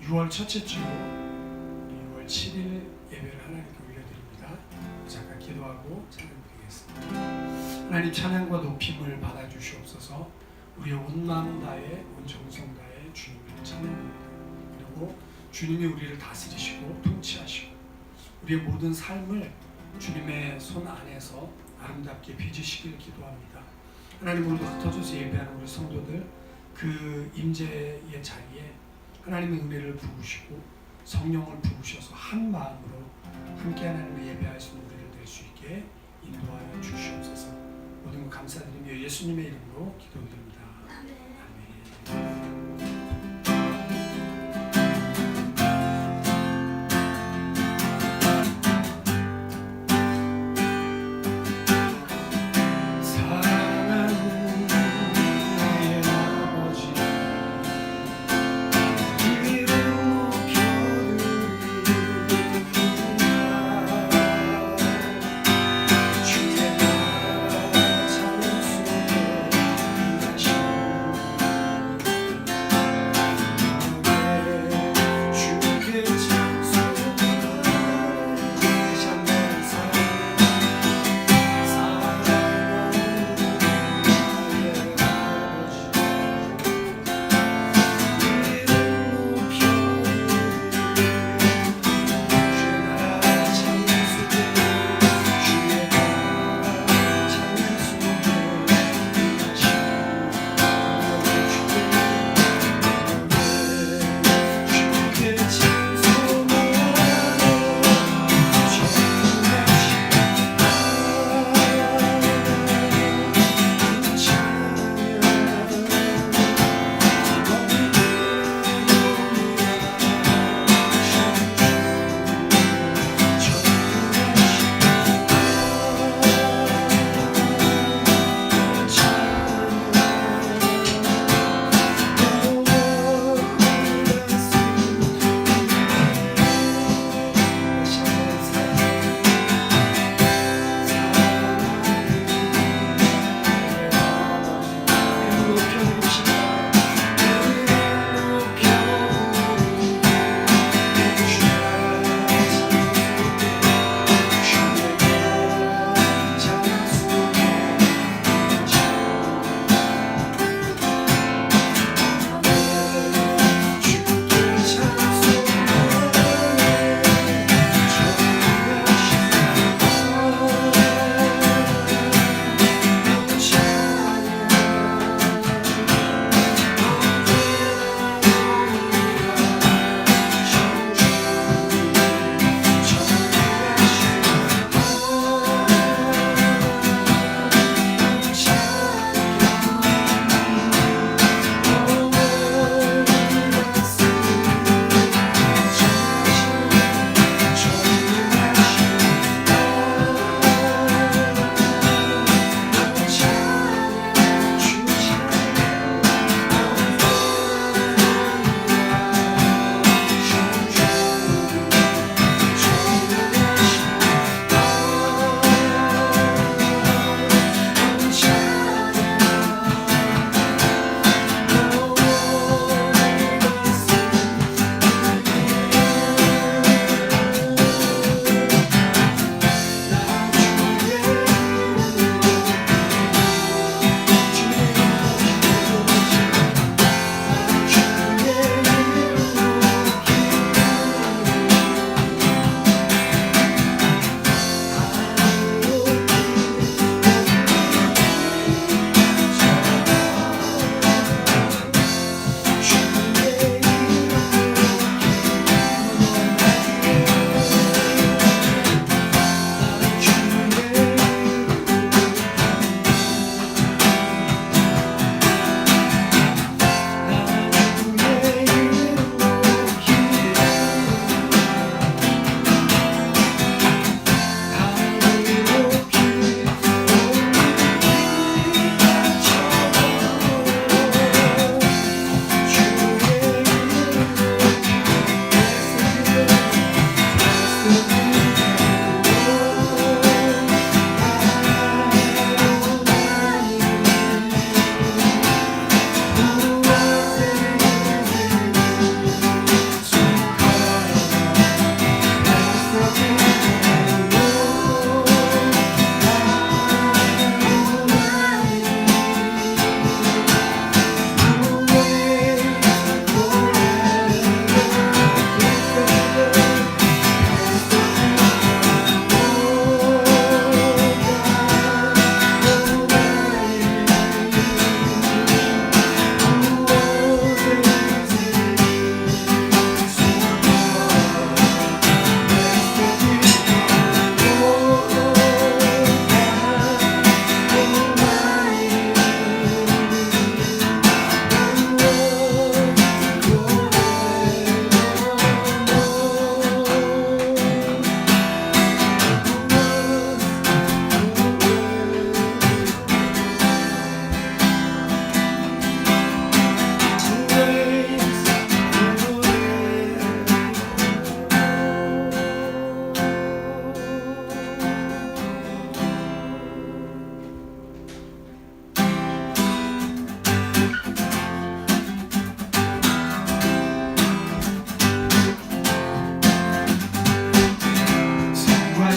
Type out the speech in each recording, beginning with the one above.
6월 첫째 주 6월 7일 예배를 하나님께 올려드립니다. 잠깐 기도하고 찬양드리겠습니다. 하나님 찬양과 높임을 받아주시옵소서. 우리의 온 마음 다해 온 정성 다해 주님을 찬양합니다. 그리고 주님이 우리를 다스리시고 통치하시고 우리의 모든 삶을 주님의 손 안에서 아름답게 빚으시길 기도합니다. 하나님, 오늘도 흩어져서 예배하는 우리 성도들 그 임재의 자리에 하나님의 은혜를 부으시고 성령을 부으셔서 한 마음으로 함께 하나님을 예배할 수 있는 우리를 될 수 있게 인도하여 주시옵소서. 모든 것 감사드리며 예수님의 이름으로 기도드립니다. 아멘. 주의 나라 찬양 속에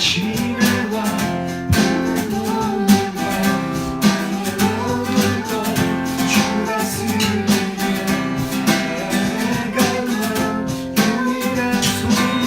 지나와 모든 것 나의 모든 것 주가 쓰기에 내가 난 유일한 소망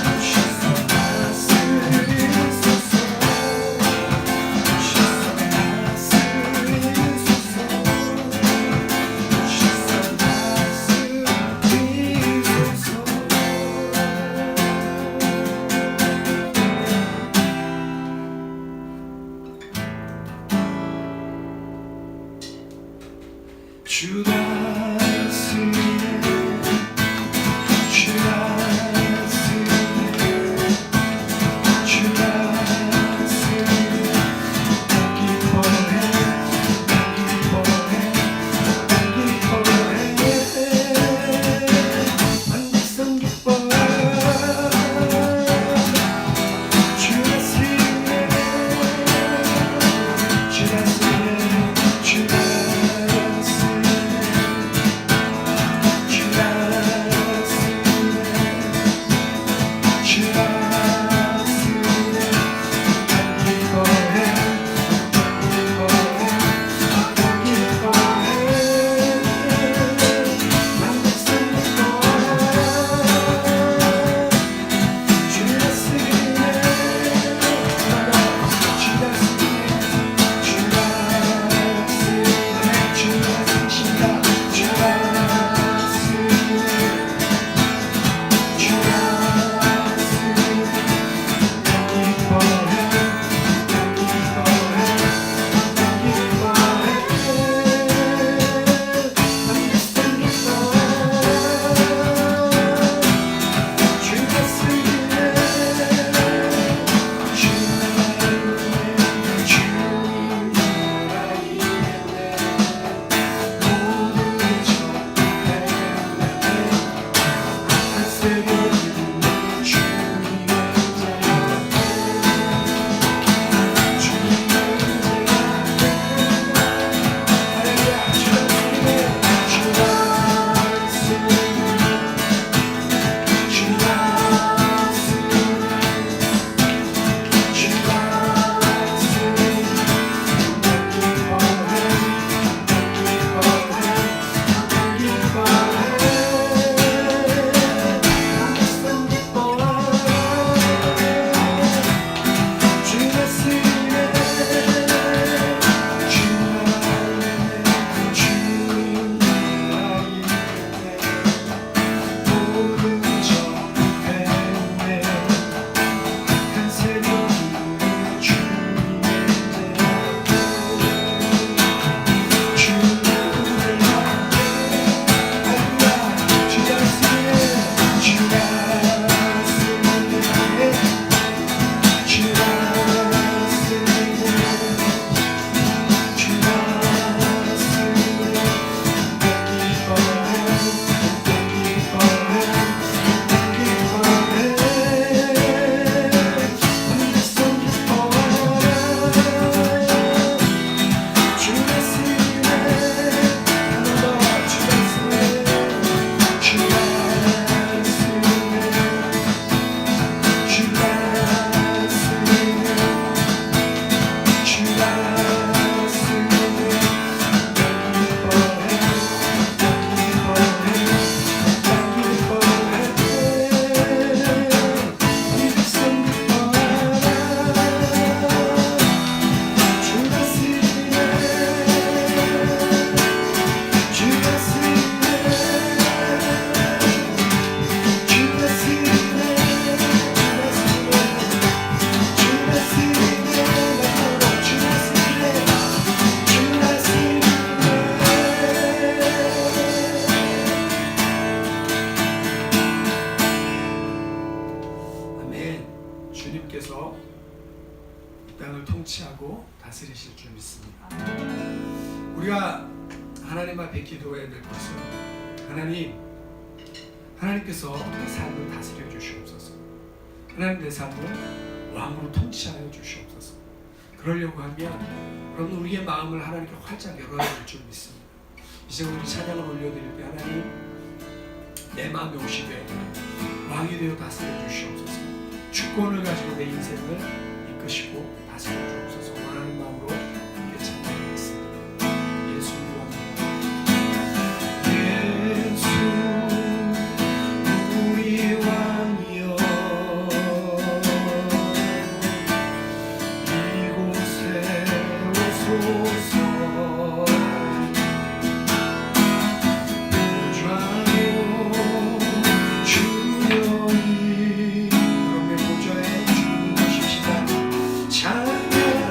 주가 다스리는 주가 쓰네 주가 쓰네 주가 쓰네 난 기뻐해 난 기뻐해 난 기뻐해 반드시 기뻐해 주가 쓰네 주가 쓰네 주가 쓰네 우리가 하나님 앞에 기도해야 될 것은 하나님께서 내 삶을 다스려 주시옵소서. 하나님 내 삶을 왕으로 통치하여 주시옵소서. 그러려고 하면 그럼 우리의 마음을 하나님께 활짝 열어야 될 줄 믿습니다. 이제 우리 찬양을 올려드릴 때 하나님 내 마음에 오시되 왕이 되어 다스려 주시옵소서. 주권을 가지고 내 인생을 이끄시고 다스려 주옵소서. 원하는 마음으로 함께 찬양하겠습니다. 예수 우리 왕이여 이곳에 오소서. 주여이 그럼의 보좌에 주님 계십시다. 찬양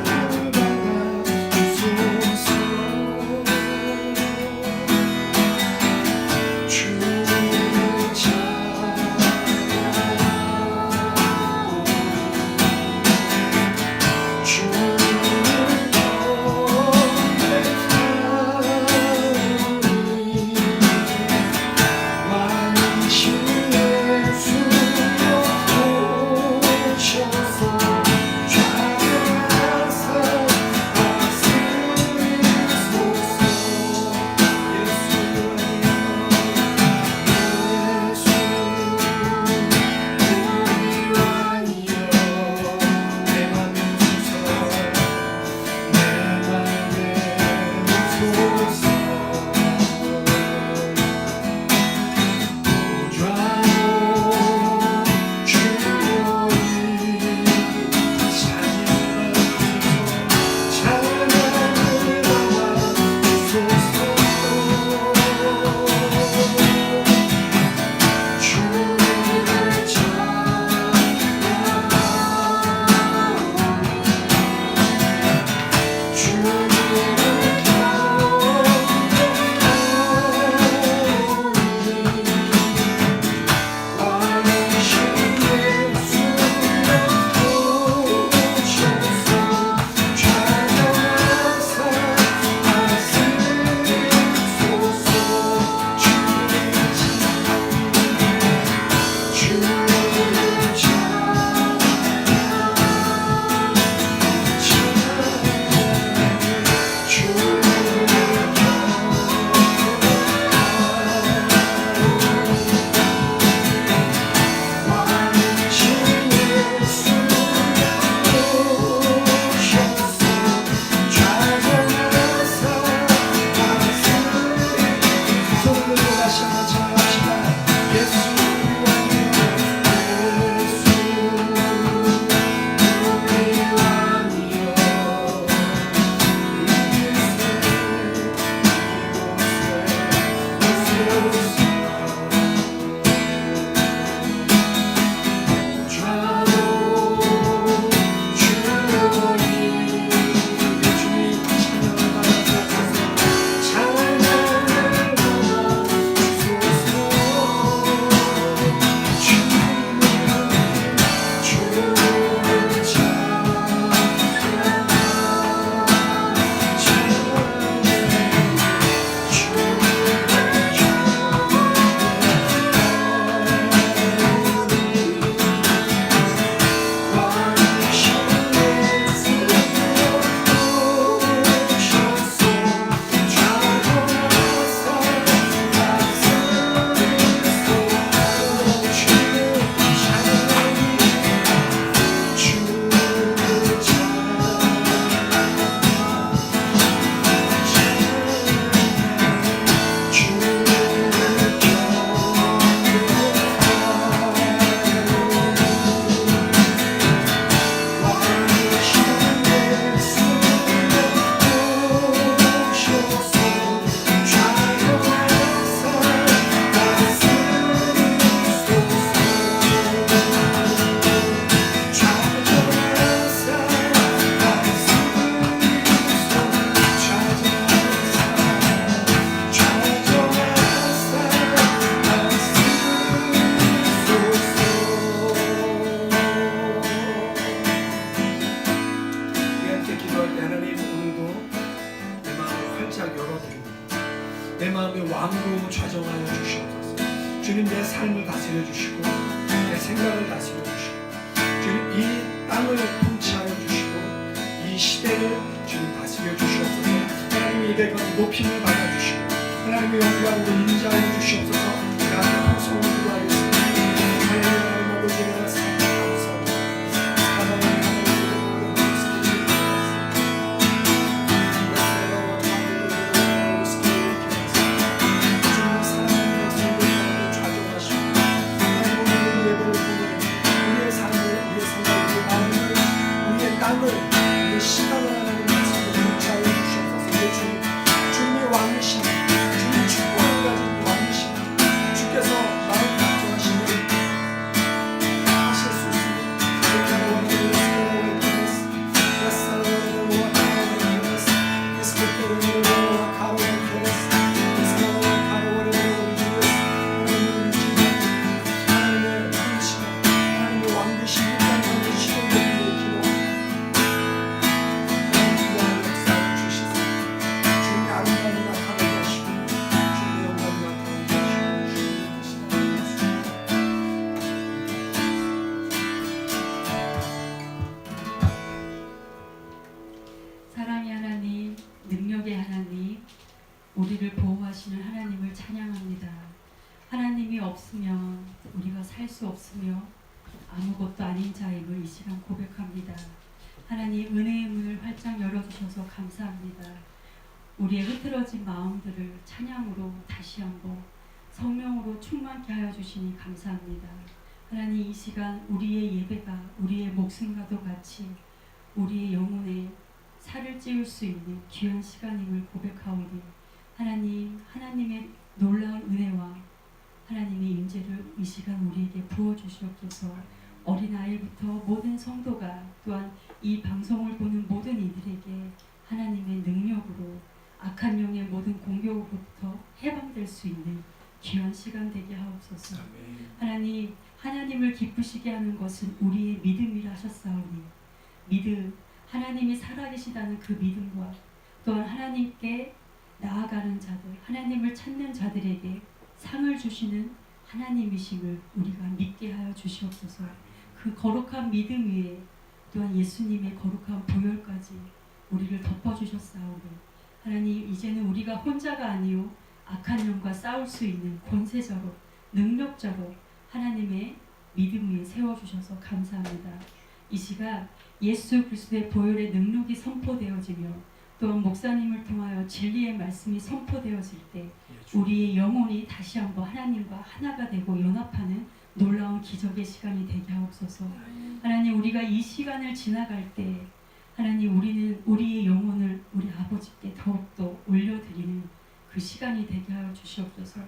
활짝 열어드립니다. 내 마음의 왕으로 좌정하여 주시옵소서. 주님, 내 삶을 다스려 주시고 내 생각을 다스려 주시고 주님, 이 땅을 통치하여 주시고 이 시대를 주님 다스려 주시옵소서. 하나님의 예배가 높임을 받아주시고 하나님의 영광으로 인자하여 주시옵소서. 하나님의 성을 기도하겠습니다. 하나님 아버지, 내가 감사합니다. 사랑의 하나님, 능력의 하나님, 우리를 보호하시는 하나님을 찬양합니다. 하나님이 없으면 우리가 살 수 없으며 아무것도 아닌 자임을 이 시간 고백합니다. 하나님, 은혜의 문을 활짝 열어주셔서 감사합니다. 우리의 흐트러진 마음들을 찬양으로 다시 한번 성령으로 충만케 하여 주시니 감사합니다. 하나님, 이 시간 우리의 예배가 우리의 목숨과도 같이 우리의 영혼에 살을 찌울 수 있는 귀한 시간임을 고백하오니 하나님, 하나님의 놀라운 은혜와 하나님의 임재를 이 시간 우리에게 부어주시옵소서. 어린아이부터 모든 성도가 또한 이 방송을 보는 모든 이들에게 하나님의 능력으로 악한 영의 모든 공격으로부터 해방될 수 있는 귀한 시간 되게 하옵소서. 하나님, 하나님을 기쁘시게 하는 것은 우리의 믿음이라 하셨사오니 믿음, 하나님이 살아계시다는 그 믿음과 또한 하나님께 나아가는 자들, 하나님을 찾는 자들에게 상을 주시는 하나님이심을 우리가 믿게 하여 주시옵소서. 그 거룩한 믿음 위에 또한 예수님의 거룩한 보혈까지 우리를 덮어주셨사오니 하나님, 이제는 우리가 혼자가 아니요 악한 영과 싸울 수 있는 권세자로 능력자로 하나님의 믿음 위에 세워주셔서 감사합니다. 이 시간 예수 그리스도의 보혈의 능력이 선포되어지며 또한 목사님을 통하여 진리의 말씀이 선포되어질 때 우리의 영혼이 다시 한번 하나님과 하나가 되고 연합하는 놀라운 기적의 시간이 되게 하옵소서. 하나님, 우리가 이 시간을 지나갈 때 하나님, 우리는 우리의 영혼을 우리 아버지께 더욱더 올려드리는 그 시간이 되게 하여 주시옵소서.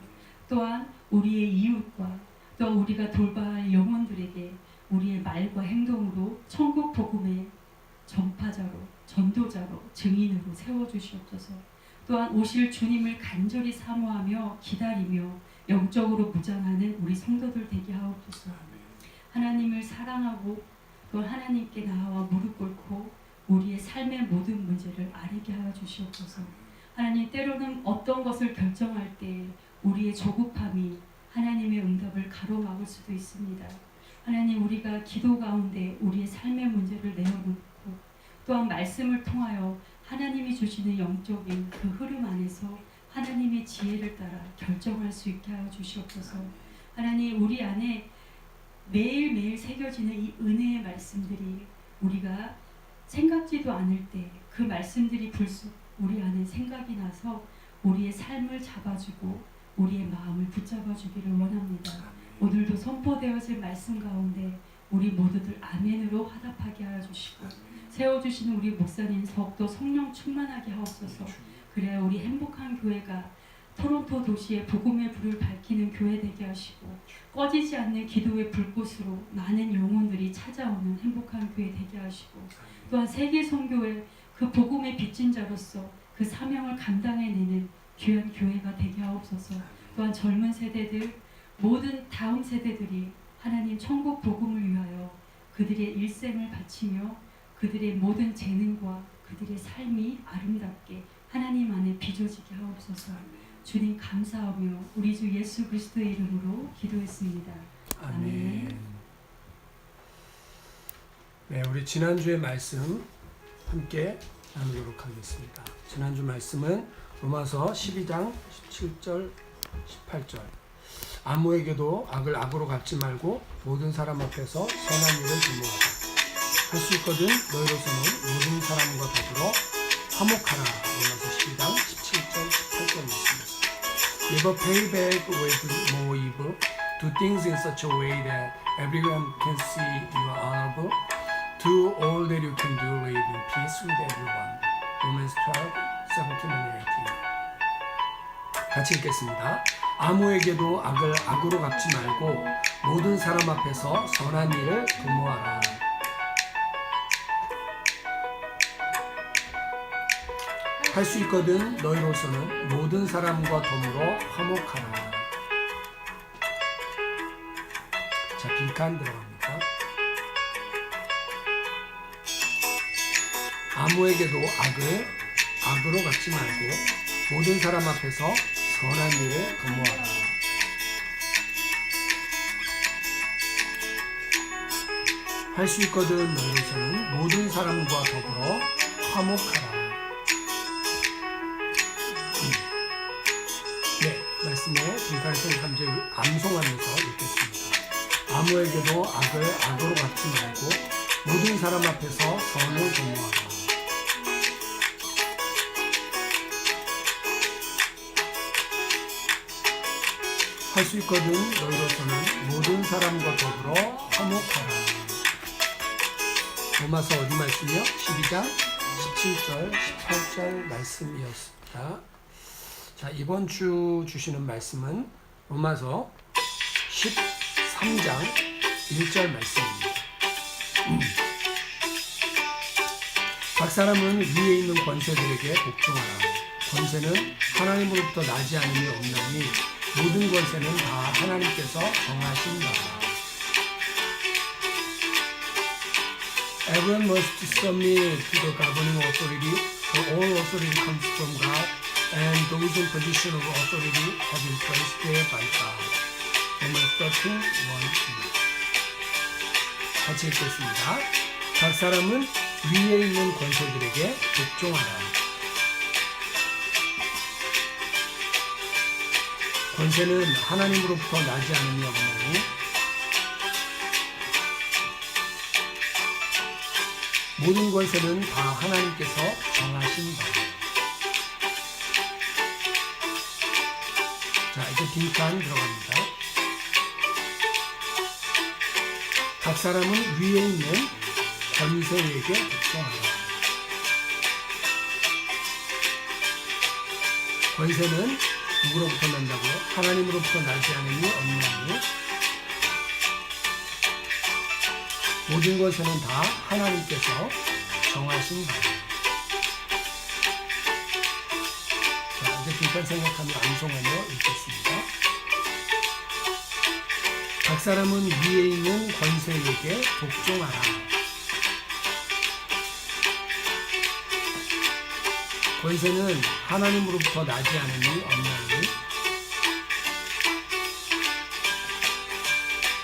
또한 우리의 이웃과 또 우리가 돌봐야 할 영혼들에게 우리의 말과 행동으로 천국 복음의 전파자로, 전도자로, 증인으로 세워주시옵소서. 또한 오실 주님을 간절히 사모하며 기다리며 영적으로 무장하는 우리 성도들 되게 하옵소서. 하나님을 사랑하고 또 하나님께 나아와 무릎 꿇고 우리의 삶의 모든 문제를 아뢰게 하여 주시옵소서. 하나님, 때로는 어떤 것을 결정할 때 우리의 조급함이 하나님의 응답을 가로막을 수도 있습니다. 하나님, 우리가 기도 가운데 우리의 삶의 문제를 내어놓고 또한 말씀을 통하여 하나님이 주시는 영적인 그 흐름 안에서 하나님의 지혜를 따라 결정할 수 있게 하여 주시옵소서. 하나님, 우리 안에 매일매일 새겨지는 이 은혜의 말씀들이 우리가 생각지도 않을 때 그 말씀들이 불쑥 우리 안에 생각이 나서 우리의 삶을 잡아주고 우리의 마음을 붙잡아 주기를 원합니다. 오늘도 선포되어질 말씀 가운데 우리 모두들 아멘으로 화답하게 하여 주시고 세워주시는 우리 목사님 더욱더 성령 충만하게 하옵소서. 그래야 우리 행복한 교회가 토론토 도시의 복음의 불을 밝히는 교회 되게 하시고 꺼지지 않는 기도의 불꽃으로 많은 영혼들이 찾아오는 행복한 교회 되게 하시고 또한 세계 선교의 그 복음의 빚진 자로서 그 사명을 감당해내는 귀한 교회가 되게 하옵소서. 또한 젊은 세대들 모든 다음 세대들이 하나님 천국 복음을 위하여 그들의 일생을 바치며 그들의 모든 재능과 그들의 삶이 아름답게 하나님 안에 빚어지게 하옵소서. 주님 감사하며 우리 주 예수 그리스도의 이름으로 기도했습니다. 아멘. 네, 우리 지난주의 말씀 함께 나누도록 하겠습니다. 지난주 말씀은 로마서 12장 17절 18절. 아무에게도 악을 악으로 갚지 말고 모든 사람 앞에서 선한 일을 도모하라. 할 수 있거든 너희로서는 모든 사람과 더불어 화목하라. 로마서 12장 17절 18절 말씀입니다. Never pay back with more evil. Do things in such a way that everyone can see you are honorable. Do all that you can do, live in peace with everyone. Romans 12, 17 and 18. 같이 읽겠습니다. 아무에게도 악을 악으로 갚지 말고 모든 사람 앞에서 선한 일을 도모하라. 할 수 있거든 너희로서는 모든 사람과 더불어 화목하라. 자, 빈칸 들어갑니다. 아무에게도 악을 악으로 갚지 말고 모든 사람 앞에서 선한 일을 도모하라. 할 수 있거든 너희로서는 모든 사람과 더불어 화목하라. 네, 말씀에 빈칸에서 감정 암송하면서 읽겠습니다. 아무에게도 악을 악으로 갚지 말고 모든 사람 앞에서 선을 도모하라. 할 수 있거든 너희로서는 모든 사람과 더불어 화목하라. 로마서 어디 말씀이요? 12장 17절 18절 말씀이었습니다. 자, 이번 주 주시는 말씀은 로마서 13장 1절 말씀입니다. 각 사람은 위에 있는 권세들에게 복종하라. 권세는 하나님으로부터 나지 않음이 없나니 모든 권세는 다 하나님께서 정하신 바라. Everyone must submit to the governing authority, for all authority comes from God, and those in position of authority have been placed there by God. Romans 13, 1, 2. 같이 읽겠습니다. 각 사람은 위에 있는 권세들에게 복종하라. 권세는 하나님으로부터 나지 않음이 없나니 모든 권세는 다 하나님께서 정하신 바라. 자, 이제 빈칸 들어갑니다. 각 사람은 위에 있는 권세에게 복종하라. 권세는 누구로부터 난다고요? 하나님으로부터 나지 않음이 없나니 모든 것에는 다 하나님께서 정하신 바라. 자, 이제 빈칸 생각하며 암송하며 읽겠습니다. 각 사람은 위에 있는 권세에게 복종하라. 권세는 하나님으로부터 나지 않음이 없나니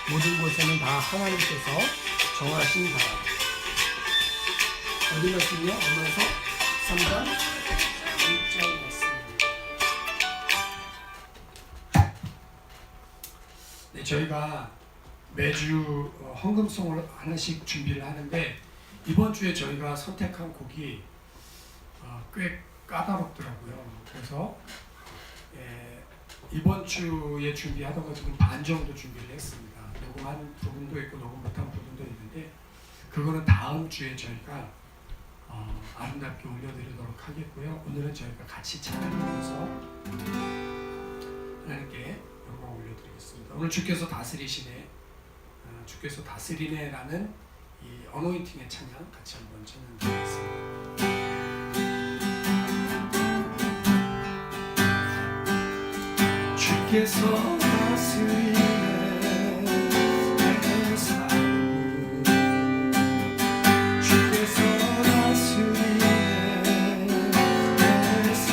모든 곳에는 다 하나님께서 정하신 바라. 어디 말씀이요? 로마서 3장 1절 말씀입니다. 네, 저희가 매주 헌금송을 하나씩 준비를 하는데 이번 주에 저희가 선택한 곡이 꽤 까다롭더라고요. 그래서 이번 주에 준비하던 거 지금 반 정도 준비를 했습니다. 녹음한 부분도 있고 녹음 못한 부분도 있는데 그거는 다음 주에 저희가 아름답게 올려드리도록 하겠고요. 오늘은 저희가 같이 찬양하면서 하나님께 영광 올려드리겠습니다. 오늘 주께서 다스리시네, 주께서 다스리네라는 이 어노인팅의 찬양 같이 한번 찬양드리겠습니다. 주께서 다스리네 내 삶을, 주께서 다스리네 내 삶을.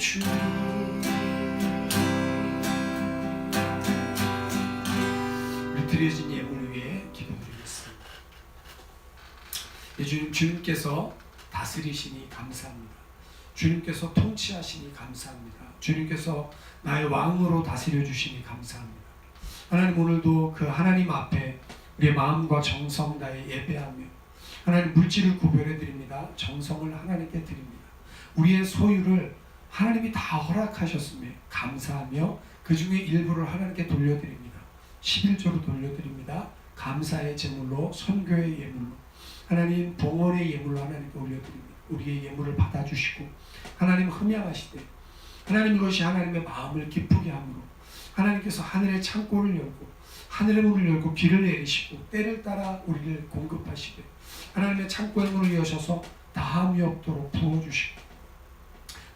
주 우리 드려진 예물 위에 기도드리겠습니다. 주님께서 다스리시니 감사합니다. 주님께서 통치하시니 감사합니다. 주님께서 나의 왕으로 다스려 주시니 감사합니다. 하나님, 오늘도 그 하나님 앞에 우리의 마음과 정성 다해 예배하며 하나님 물질을 구별해 드립니다. 정성을 하나님께 드립니다. 우리의 소유를 하나님이 다 허락하셨음에 감사하며 그 중에 일부를 하나님께 돌려드립니다. 11조로 돌려드립니다. 감사의 제물로, 선교의 예물로, 하나님 봉헌의 예물로 하나님께 올려드립니다. 우리의 예물을 받아주시고 하나님 흠양하시되 하나님, 이것이 하나님의 마음을 기쁘게 함으로 하나님께서 하늘의 창고를 열고 하늘의 문을 열고 비를 내리시고 때를 따라 우리를 공급하시되 하나님의 창고의 문을 여셔서 다함이 없도록 부어주시고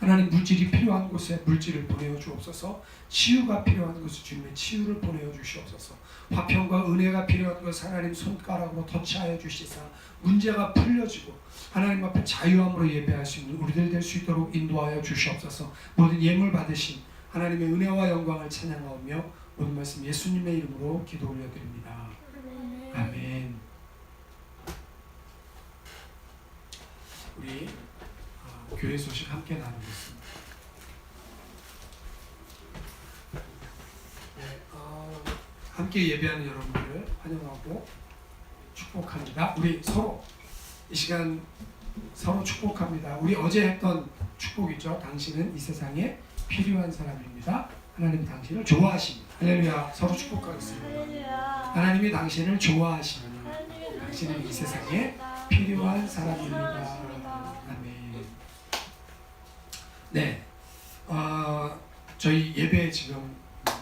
하나님, 물질이 필요한 곳에 물질을 보내어 주옵소서. 치유가 필요한 곳에 주님의 치유를 보내어 주시옵소서. 화평과 은혜가 필요한 곳에 하나님 손가락으로 터치하여 주시사 문제가 풀려지고 하나님 앞에 자유함으로 예배할 수 있는 우리들 될 수 있도록 인도하여 주시옵소서. 모든 예물 받으신 하나님의 은혜와 영광을 찬양하며 모든 말씀 예수님의 이름으로 기도 올려드립니다. 아멘. 우리 교회 소식 함께 나누겠습니다. 네, 함께 예배하는 여러분들을 환영하고 축복합니다. 우리 서로 이 시간 서로 축복합니다. 우리 어제 했던 축복이죠. 당신은 이 세상에 필요한 사람입니다. 하나님 당신을 좋아하십니다. 할렐루야. 서로 축복하겠습니다. 하나님이 당신을 좋아하시니 당신은 이 세상에 필요한 사람입니다. 아멘. 네, 저희 예배 지금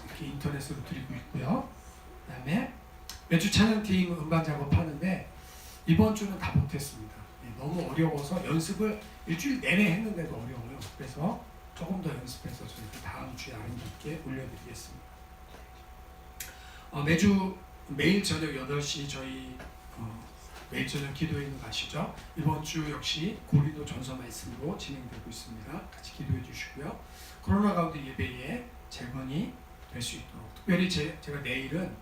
이렇게 인터넷으로 드리고 있고요. 그다음에 매주 찬양팀 음반 작업하는데 이번 주는 다 못했습니다. 너무 어려워서 연습을 일주일 내내 했는데도 어려워요. 그래서 조금 더 연습해서 저희 다음 주에 아름답게 올려드리겠습니다. 매일 저녁 8시 저희 매일 저녁 기도회는 가시죠. 이번 주 역시 고린도 전서 말씀으로 진행되고 있습니다. 같이 기도해 주시고요. 코로나 가운데 예배에 재건이 될 수 있도록 특별히 제가 내일은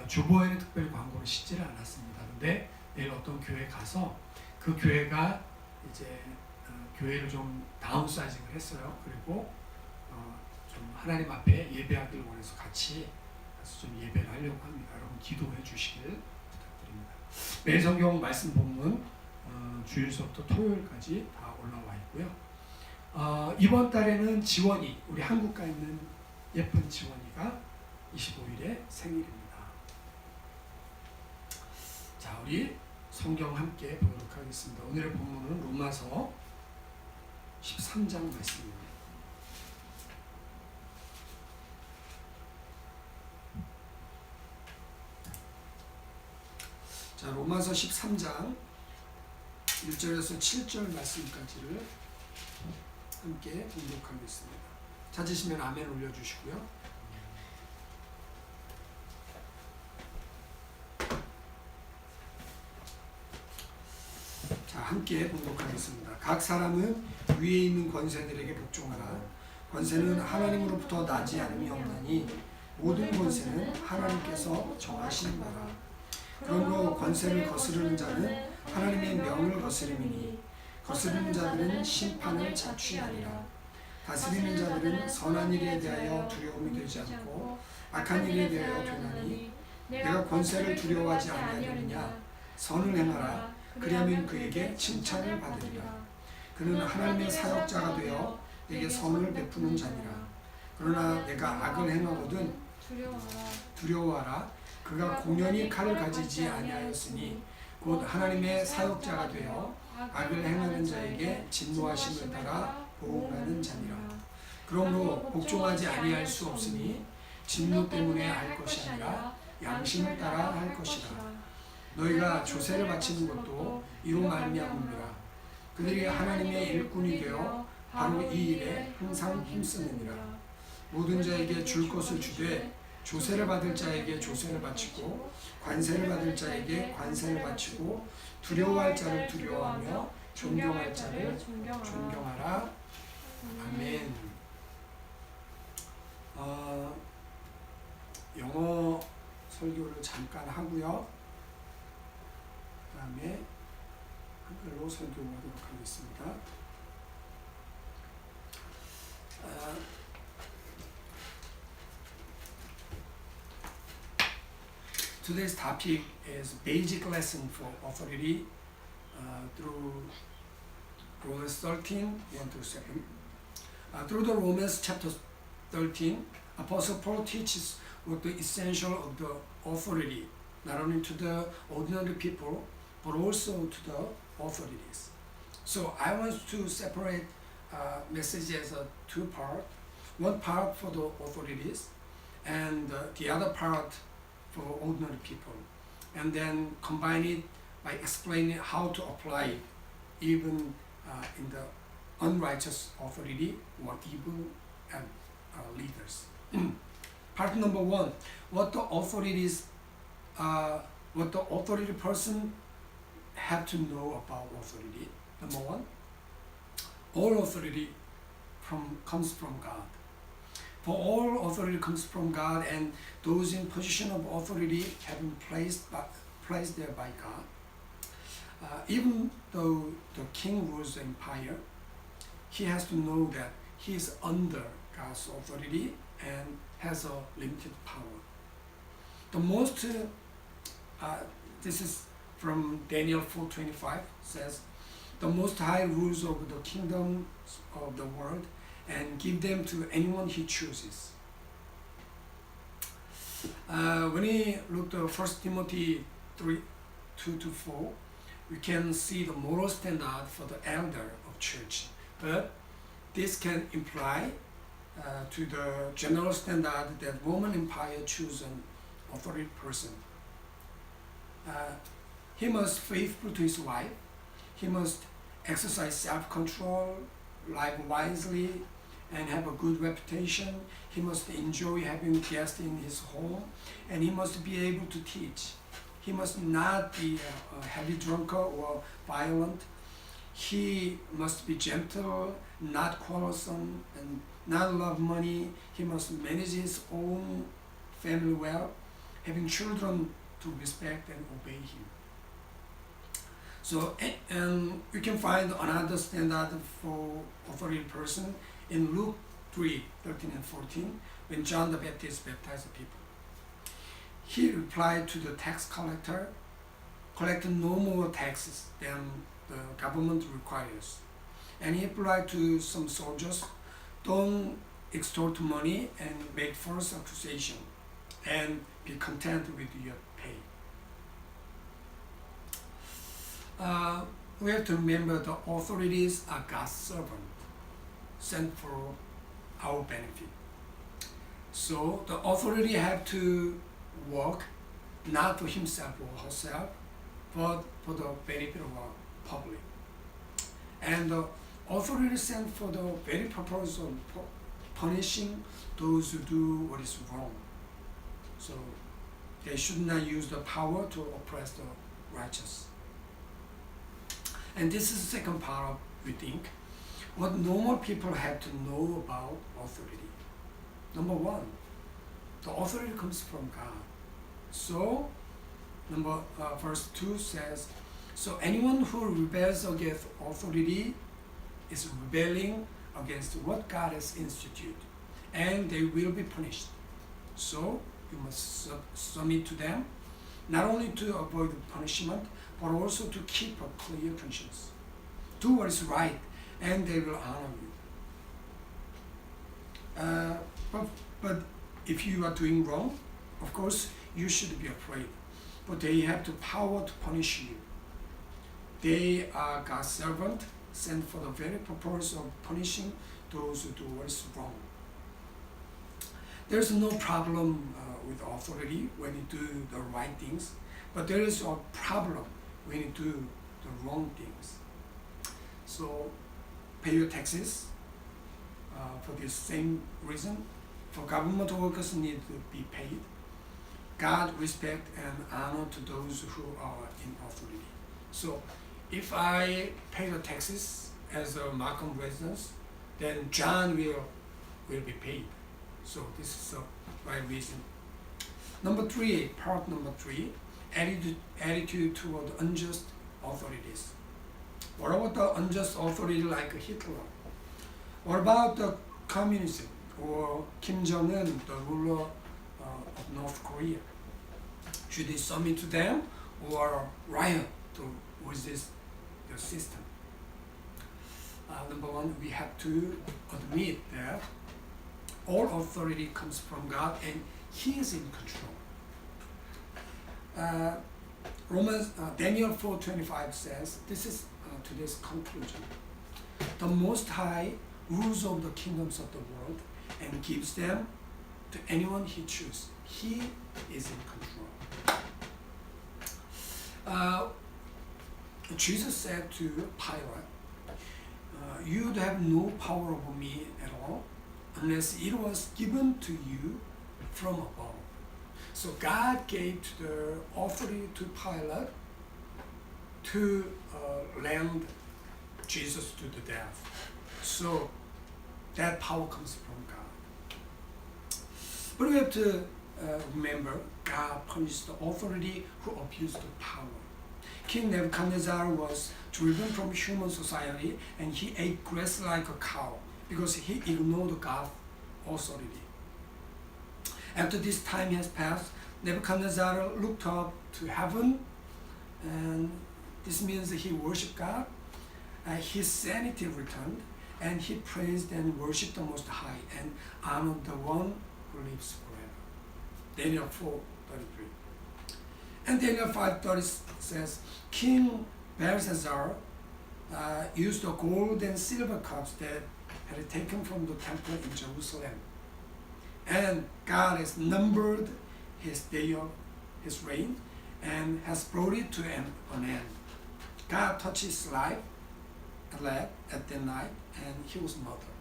주보에는 특별히 광고를 싣지를 않았습니다. 근데 내일 어떤 교회 가서 그 교회가 이제 교회를 좀 다운사이징을 했어요. 그리고 좀 하나님 앞에 예배하기를 원해서 같이 가서 좀 예배를 하려고 합니다. 여러분 기도해 주시길 부탁드립니다. 매일 성경 말씀 본문 주일서부터 토요일까지 다 올라와 있고요. 이번 달에는 지원이, 우리 한국 가 있는 예쁜 지원이가 25일에 생일입니다. 자, 우리 성경 함께 보도록 하겠습니다. 오늘의 본문은 로마서 13장 말씀입니다. 자, 로마서 13장 1절에서 7절 말씀까지를 함께 봉독하겠습니다. 찾으시면 아멘 올려주시고요. 자, 함께 봉독하겠습니다. 각 사람은 위에 있는 권세들에게 복종하라. 권세는 하나님으로부터 나지 않음이 없나니 모든 권세는 하나님께서 정하신 바라. 그러므로 권세를 거스르는 자는 하나님의 명을 거스름이니 거스르는 자들은 심판을 자취하리라. 다스리는 자들은 선한 일에 대하여 두려움이 되지 않고 악한 일에 대하여 되나니 내가 권세를 두려워하지 아니하느냐. 선을 행하라. 그리하면 그에게 칭찬을 받으리라. 그는 하나님의 사역자가 되어 내게 선을 베푸는 자니라. 그러나 내가 악을 행하거든 두려워하라. 그가 공연히 칼을 가지지 아니하였으니 곧 하나님의 사역자가 되어 악을 행하는 자에게 진노하심을 따라 보응하는 자니라. 그러므로 복종하지 아니할 수 없으니 진노 때문에 할 것이 아니라 양심을 따라 할 것이라. 너희가 조세를 바치는 것도 이로 말미암음이라. 그들이 하나님의 일꾼이 되어 바로 이 일에 항상 힘쓰느니라. 모든 자에게 줄 것을 주되 조세를 받을 자에게 조세를 바치고 관세를 받을 자에게 관세를 바치고 두려워할 자를 두려워하며 존경할 자를 존경하라. 아멘. 잠깐 하고요. 그 다음에 한글로 설교하도록 하겠습니다. Today's topic is basic lesson for authority through Romans 13, 1 through 7. Through the Romans chapter 13, Apostle Paul teaches what the essential of the authority, not only to the ordinary people, but also to the authorities. So I want to separate message as a two part. One part for the authorities, and the other part for ordinary people, and then combine it by explaining how to apply it, even in the unrighteous authority or evil leaders. Part number one: what the authorities, what the authority person have to know about authority. Number one, all authority comes from God. For all authority comes from God, and those in position of authority have been placed there by God. Even though the king rules the empire, he has to know that he is under God's authority and has a limited power. The most, this is from Daniel 4:25, says, the Most High rules over the kingdoms of the world and give them to anyone he chooses. When we look at 1 Timothy 3:2-4, we can see the moral standard for the elder of church. But this can imply to the general standard that Roman Empire choose an authority person. He must be faithful to his wife. He must exercise self-control, live wisely, and have a good reputation. He must enjoy having guests in his home, and he must be able to teach. He must not be a heavy drunkard or violent. He must be gentle, not quarrelsome, and not love money. He must manage his own family well, having children to respect and obey him. So, and you can find another standard for authority person in Luke 3:13 and 14, when John the Baptist baptized the people. He replied to the tax collector, collect no more taxes than the government requires. And he replied to some soldiers, don't extort money and make false accusation, and be content with your pay. We have to remember the authorities are God's servant, sent for our benefit. So the authority have to work not for himself or herself, but for the benefit of our public. And the authority sent for the very purpose of punishing those who do what is wrong. So they should not use the power to oppress the righteous. And this is the second part of, we think, what normal people have to know about authority. Number one, the authority comes from God. So, verse 2 says, so anyone who rebels against authority is rebelling against what God has instituted, and they will be punished. So, you must submit to them, not only to avoid punishment, but also to keep a clear conscience. Do what is right, and they will honor you. But if you are doing wrong, of course, you should be afraid. But they have the power to punish you. They are God's servant, sent for the very purpose of punishing those who do what is wrong. There's no problem with authority when you do the right things, but there is a problem when you do the wrong things. So pay your taxes for the same reason. For government workers need to be paid. God respect and honor to those who are in authority. So if I pay the taxes as a Markham resident, then John will be paid. So this is the right reason. Number three, part number three, attitude toward unjust authorities. What about the unjust authority like Hitler? What about the communism or Kim Jong-un, the ruler of North Korea? Should they submit to them or riot to resist the system? Number one, we have to admit that all authority comes from God and He is in control. Daniel 4:25 says, this is today's conclusion. The Most High rules over the kingdoms of the world and gives them to anyone He chooses. He is in control. Jesus said to Pilate, you have no power over me at all unless it was given to you from above. So God gave the authority to Pilate to land Jesus to the death. So that power comes from God. But we have to remember, God punished the authority who abused the power. King Nebuchadnezzar was driven from human society and he ate grass like a cow because he ignored God's authority. After this time has passed, Nebuchadnezzar looked up to heaven, and this means he worshiped God. His sanity returned, and he praised and worshipped the Most High and honored the one who lives forever. Daniel 4:33. And Daniel 5:30 says, King Belshazzar used the gold and silver cups that had taken from the temple in Jerusalem. And God has numbered his day of his reign and has brought it to an end. God touched his life at that night and he was murdered.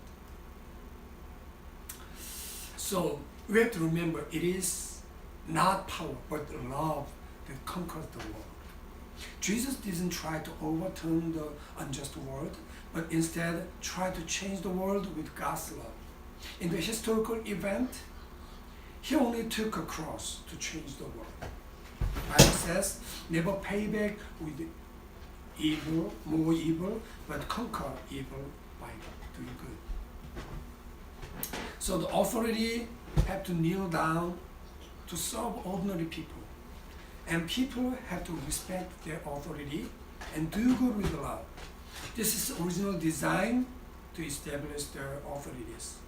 So we have to remember, it is not power but love that conquers the world. Jesus didn't try to overturn the unjust world, but instead tried to change the world with God's love. In the historical event, he only took a cross to change the world. The Bible says, never pay back with more evil, but conquer evil by doing good. So the authority have to kneel down to serve ordinary people. And people have to respect their authority and do good with love. This is the original design to establish their authorities.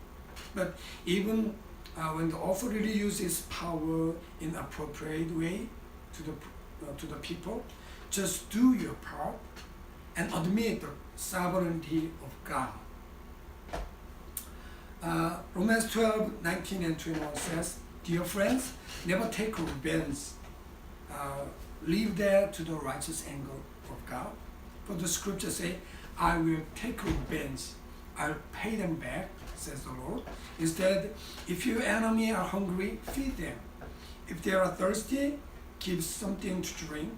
But even when the authority uses power in an appropriate way to the people, just do your part and admit the sovereignty of God. Romans 12:19 and 21 says, dear friends, never take revenge. Leave that to the righteous anger of God. For the scriptures say, I will take revenge. I'll pay them back, says the Lord. Instead, if your enemy are hungry, feed them. If they are thirsty, give something to drink.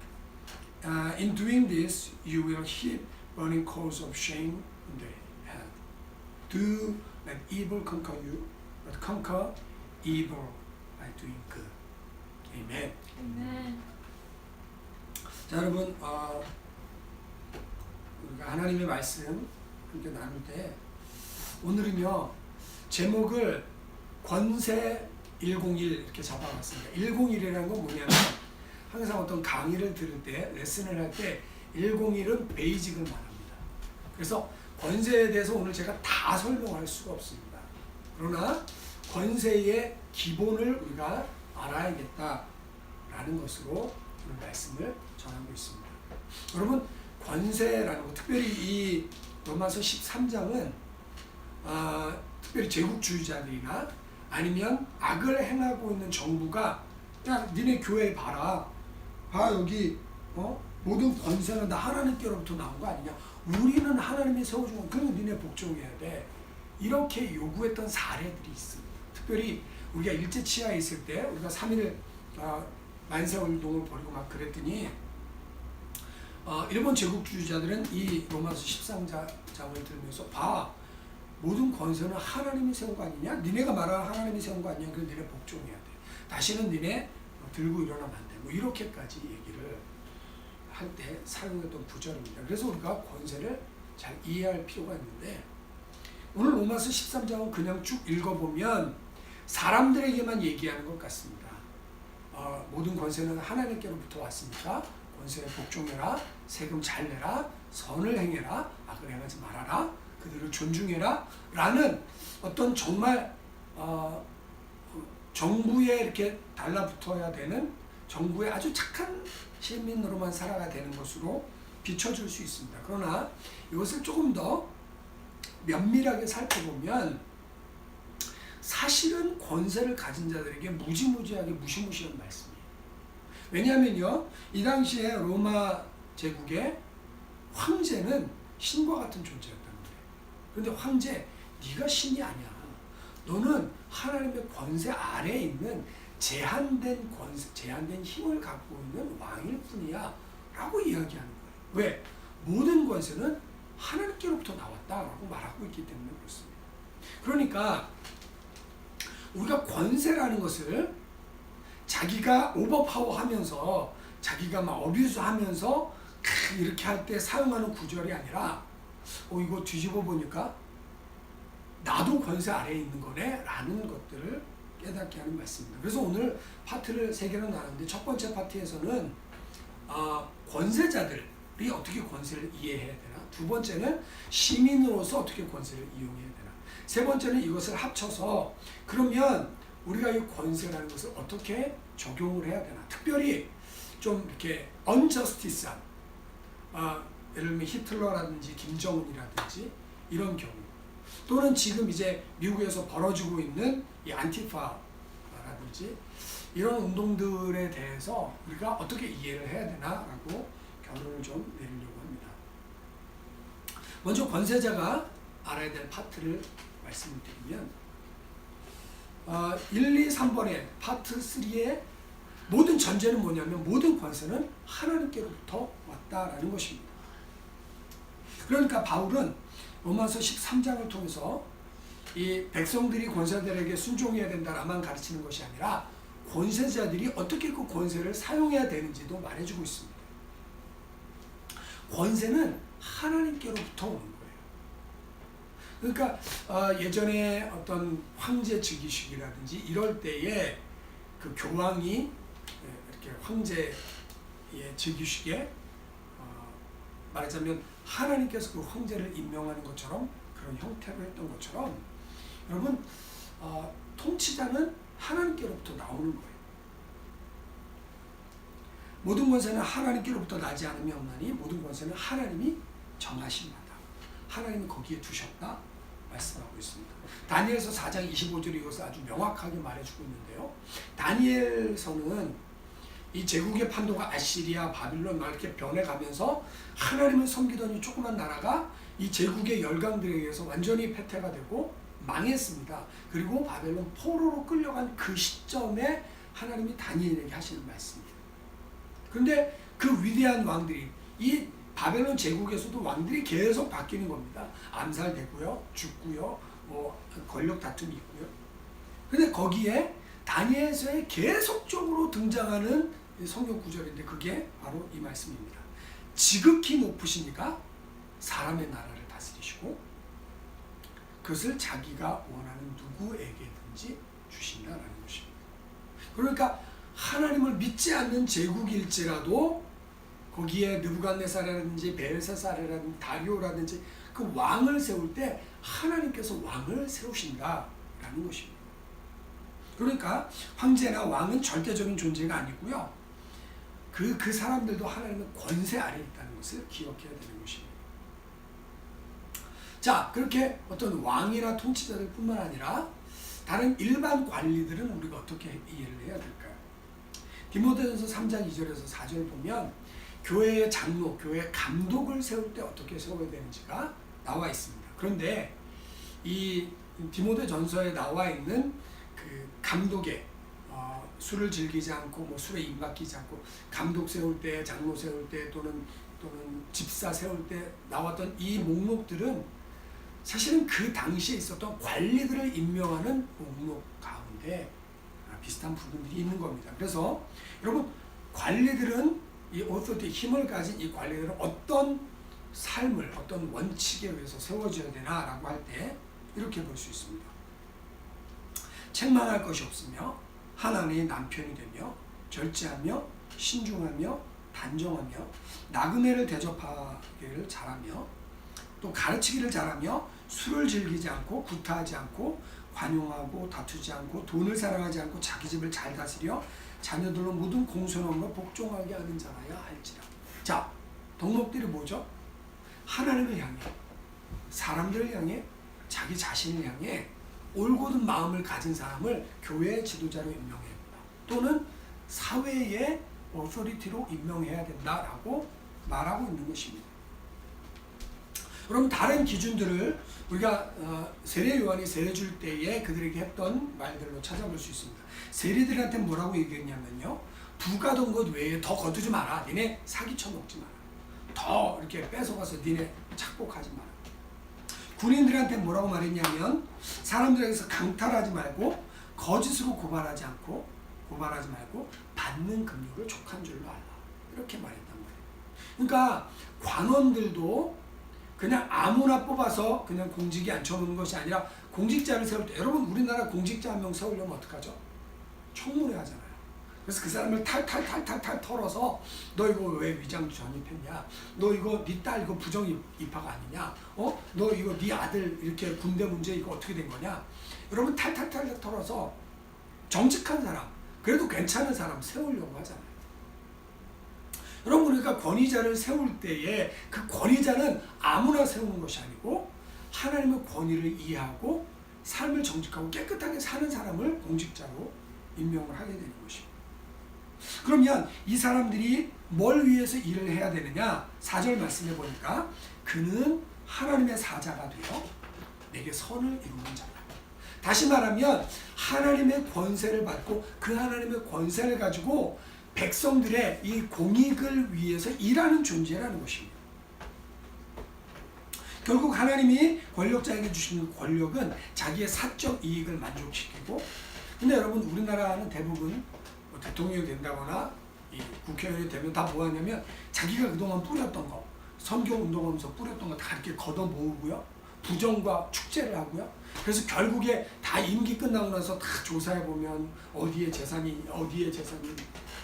In doing this, you will heap burning coals of shame on their head. Do let evil conquer you, but conquer evil by doing good. Amen. 아멘. 자, 여러분, 우리가 하나님의 말씀 함께 나눌 때 오늘은요, 제목을 권세 101 이렇게 잡아봤습니다. 101이라는 건 뭐냐면 항상 어떤 강의를 들을 때, 레슨을 할 때 101은 베이직을 말합니다. 그래서 권세에 대해서 오늘 제가 다 설명할 수가 없습니다. 그러나 권세의 기본을 우리가 알아야겠다라는 것으로 오늘 말씀을 전하고 있습니다. 여러분, 권세라는 거, 특별히 이 로마서 13장은 특별히 제국주의자들이나 아니면 악을 행하고 있는 정부가 야, 니네 교회 봐라. 봐, 여기 모든 권세는 다 하나님께로부터 나온 거 아니냐. 우리는 하나님이 세워준 거, 그럼 니네 복종해야 돼. 이렇게 요구했던 사례들이 있습니다. 특별히 우리가 일제치하에 있을 때 우리가 3.1 만세운동을 벌이고 막 그랬더니 일본 제국주의자들은 이 로마서 13장을 들으면서 봐, 모든 권세는 하나님이 세운 거 아니냐? 니네가 말하는 하나님이 세운 거 아니냐? 그럼 니네 복종해야 돼. 다시는 니네 들고 일어나면 안 돼. 뭐 이렇게까지 얘기를 할 때 사용했던 구절입니다. 그래서 우리가 권세를 잘 이해할 필요가 있는데 오늘 로마서 13장은 그냥 쭉 읽어보면 사람들에게만 얘기하는 것 같습니다. 모든 권세는 하나님께로부터 왔으니까 권세에 복종해라, 세금 잘 내라, 선을 행해라, 악을 행하지 말아라, 그들을 존중해라 라는 어떤 정말 정부에 이렇게 달라붙어야 되는 정부의 아주 착한 시민으로만 살아가야 되는 것으로 비춰줄 수 있습니다. 그러나 이것을 조금 더 면밀하게 살펴보면 사실은 권세를 가진 자들에게 무지무지하게 무시무시한 말씀이에요. 왜냐하면요, 이 당시에 로마 제국의 황제는 신과 같은 존재였단 말이에요. 그런데 황제, 네가 신이 아니야. 너는 하나님의 권세 아래에 있는 제한된 권세, 제한된 힘을 갖고 있는 왕일 뿐이야 라고 이야기하는 거예요. 왜? 모든 권세는 하나님께로부터 나왔다라고 말하고 있기 때문에 그렇습니다. 그러니까 우리가 권세라는 것을 자기가 오버파워 하면서 자기가 막 어뷰즈 하면서 이렇게 할 때 사용하는 구절이 아니라 이거 뒤집어 보니까 나도 권세 아래에 있는 거네 라는 것들을 깨닫게 하는 말씀입니다. 그래서 오늘 파트를 3개로 나눴는데 첫 번째 파트에서는 권세자들이 어떻게 권세를 이해해야 되나, 두 번째는 시민으로서 어떻게 권세를 이용해야 되나, 세 번째는 이것을 합쳐서 그러면 우리가 이 권세라는 것을 어떻게 적용을 해야 되나, 특별히 좀 이렇게 unjustice한 예를 들면 히틀러라든지 김정은이라든지 이런 경우, 또는 지금 이제 미국에서 벌어지고 있는 이 안티파라든지 이런 운동들에 대해서 우리가 어떻게 이해를 해야 되나라고 결론을 좀 내리려고 합니다. 먼저 권세자가 알아야 될 파트를 말씀을 드리면 1, 2, 3번의 파트 3의 모든 전제는 뭐냐면 모든 권세는 하나님께로부터 왔다라는 것입니다. 그러니까 바울은 로마서 13장을 통해서 이 백성들이 권세자들에게 순종해야 된다라만 가르치는 것이 아니라 권세자들이 어떻게 그 권세를 사용해야 되는지도 말해주고 있습니다. 권세는 하나님께로부터 오는 거예요. 그러니까 예전에 어떤 황제 즉위식이라든지 이럴 때에 그 교황이 이렇게 황제의 즉위식에 말하자면 하나님께서 그 황제를 임명하는 것처럼 그런 형태로 했던 것처럼 여러분 통치자는 하나님께로부터 나오는 거예요. 모든 권세는 하나님께로부터 나지 않으며 없나니 모든 권세는 하나님이 정하신 바다. 하나님이 거기에 두셨다 말씀하고 있습니다. 다니엘서 4장 25절에 이것을 아주 명확하게 말해주고 있는데요. 다니엘서는 이 제국의 판도가 아시리아, 바빌론 막 이렇게 변해가면서 하나님을 섬기던 이 조그만 나라가 이 제국의 열강들에 의해서 완전히 패퇴가 되고 망했습니다. 그리고 바벨론 포로로 끌려간 그 시점에 하나님이 다니엘에게 하시는 말씀이에요. 그런데 그 위대한 왕들이 이 바벨론 제국에서도 왕들이 계속 바뀌는 겁니다. 암살되고요, 죽고요, 뭐 권력 다툼이 있고요. 근데 거기에 다니엘서에 계속적으로 등장하는 성경 구절인데 그게 바로 이 말씀입니다. 지극히 높으시니까 사람의 나라를 다스리시고 그것을 자기가 원하는 누구에게든지 주신다라는 것입니다. 그러니까 하나님을 믿지 않는 제국일지라도 거기에 느부갓네살이라든지 벨사살이라든지 다리오라든지 그 왕을 세울 때 하나님께서 왕을 세우신다라는 것입니다. 그러니까 황제나 왕은 절대적인 존재가 아니고요. 그 사람들도 하나님의 권세 아래에 있다는 것을 기억해야 되는 것입니다. 자, 그렇게 어떤 왕이나 통치자들 뿐만 아니라 다른 일반 관리들은 우리가 어떻게 이해를 해야 될까요? 디모데전서 3장 2절에서 4절 보면 교회의 장로, 교회의 감독을 세울 때 어떻게 세워야 되는지가 나와 있습니다. 그런데 이 디모데전서에 나와 있는 그 감독의 술을 즐기지 않고 뭐 술에 입막히지 않고 감독 세울 때, 장로 세울 때 또는 집사 세울 때 나왔던 이 목록들은 사실은 그 당시에 있었던 관리들을 임명하는 목록 가운데 비슷한 부분들이 있는 겁니다. 그래서 여러분 관리들은 이 오토리티 힘을 가진 이 관리들은 어떤 삶을 어떤 원칙에 의해서 세워져야 되나라고 할 때 이렇게 볼 수 있습니다. 책망할 것이 없으며 하나님의 남편이 되며 절제하며 신중하며 단정하며 나그네를 대접하기를 잘하며 또 가르치기를 잘하며 술을 즐기지 않고 구타하지 않고 관용하고 다투지 않고 돈을 사랑하지 않고 자기 집을 잘 다스려 자녀들로 모든 공손함으로 복종하게 하는 자라야 할지라. 자, 덕목들이 뭐죠? 하나님을 향해, 사람들을 향해, 자기 자신을 향해 올곧은 마음을 가진 사람을 교회의 지도자로 임명해야 된다. 또는 사회의 오토리티로 임명해야 된다라고 말하고 있는 것입니다. 그럼 다른 기준들을 우리가 세례 요한이 세례 줄 때에 그들에게 했던 말들로 찾아볼 수 있습니다. 세리들한테 뭐라고 얘기했냐면요. 부가던 것 외에 더 거두지 마라. 니네 사기쳐 먹지 마라. 더 이렇게 뺏어가서 니네 착복하지 마라. 군인들한테 뭐라고 말했냐면 사람들에게서 강탈하지 말고 거짓으로 고발하지 말고 받는 금료를 족한 줄로 알라. 이렇게 말했단 말이에요. 그러니까 관원들도 그냥 아무나 뽑아서 그냥 공직에 앉혀놓는 것이 아니라 공직자를 세울 때 여러분 우리나라 공직자 한 명 세우려면 어떡하죠? 청문회 하잖아요. 그래서 그 사람을 탈탈 털어서 너 이거 왜 위장 전입했냐? 너 이거 네 딸 이거 부정 입학 아니냐? 너 이거 네 아들 이렇게 군대 문제 이거 어떻게 된 거냐? 여러분 탈탈 털어서 정직한 사람, 그래도 괜찮은 사람 세우려고 하잖아요. 여러분 우리가 권위자를 세울 때에 그 권위자는 아무나 세우는 것이 아니고 하나님의 권위를 이해하고 삶을 정직하고 깨끗하게 사는 사람을 공직자로 임명을 하게 되는 것입니다. 그러면 이 사람들이 뭘 위해서 일을 해야 되느냐? 4절 말씀해 보니까 그는 하나님의 사자가 되어 내게 선을 이루는 자다. 다시 말하면 하나님의 권세를 받고 그 하나님의 권세를 가지고 백성들의 이 공익을 위해서 일하는 존재라는 것입니다. 결국 하나님이 권력자에게 주시는 권력은 자기의 사적 이익을 만족시키고, 근데 여러분 우리나라는 대부분 뭐 대통령이 된다거나 이 국회의원이 되면 다 뭐 하냐면 자기가 그동안 뿌렸던 거, 선교운동하면서 뿌렸던 거 다 이렇게 걷어 모으고요, 부정과 축제를 하고요. 그래서 결국에 다 임기 끝나고 나서 다 조사해 보면 어디에 재산이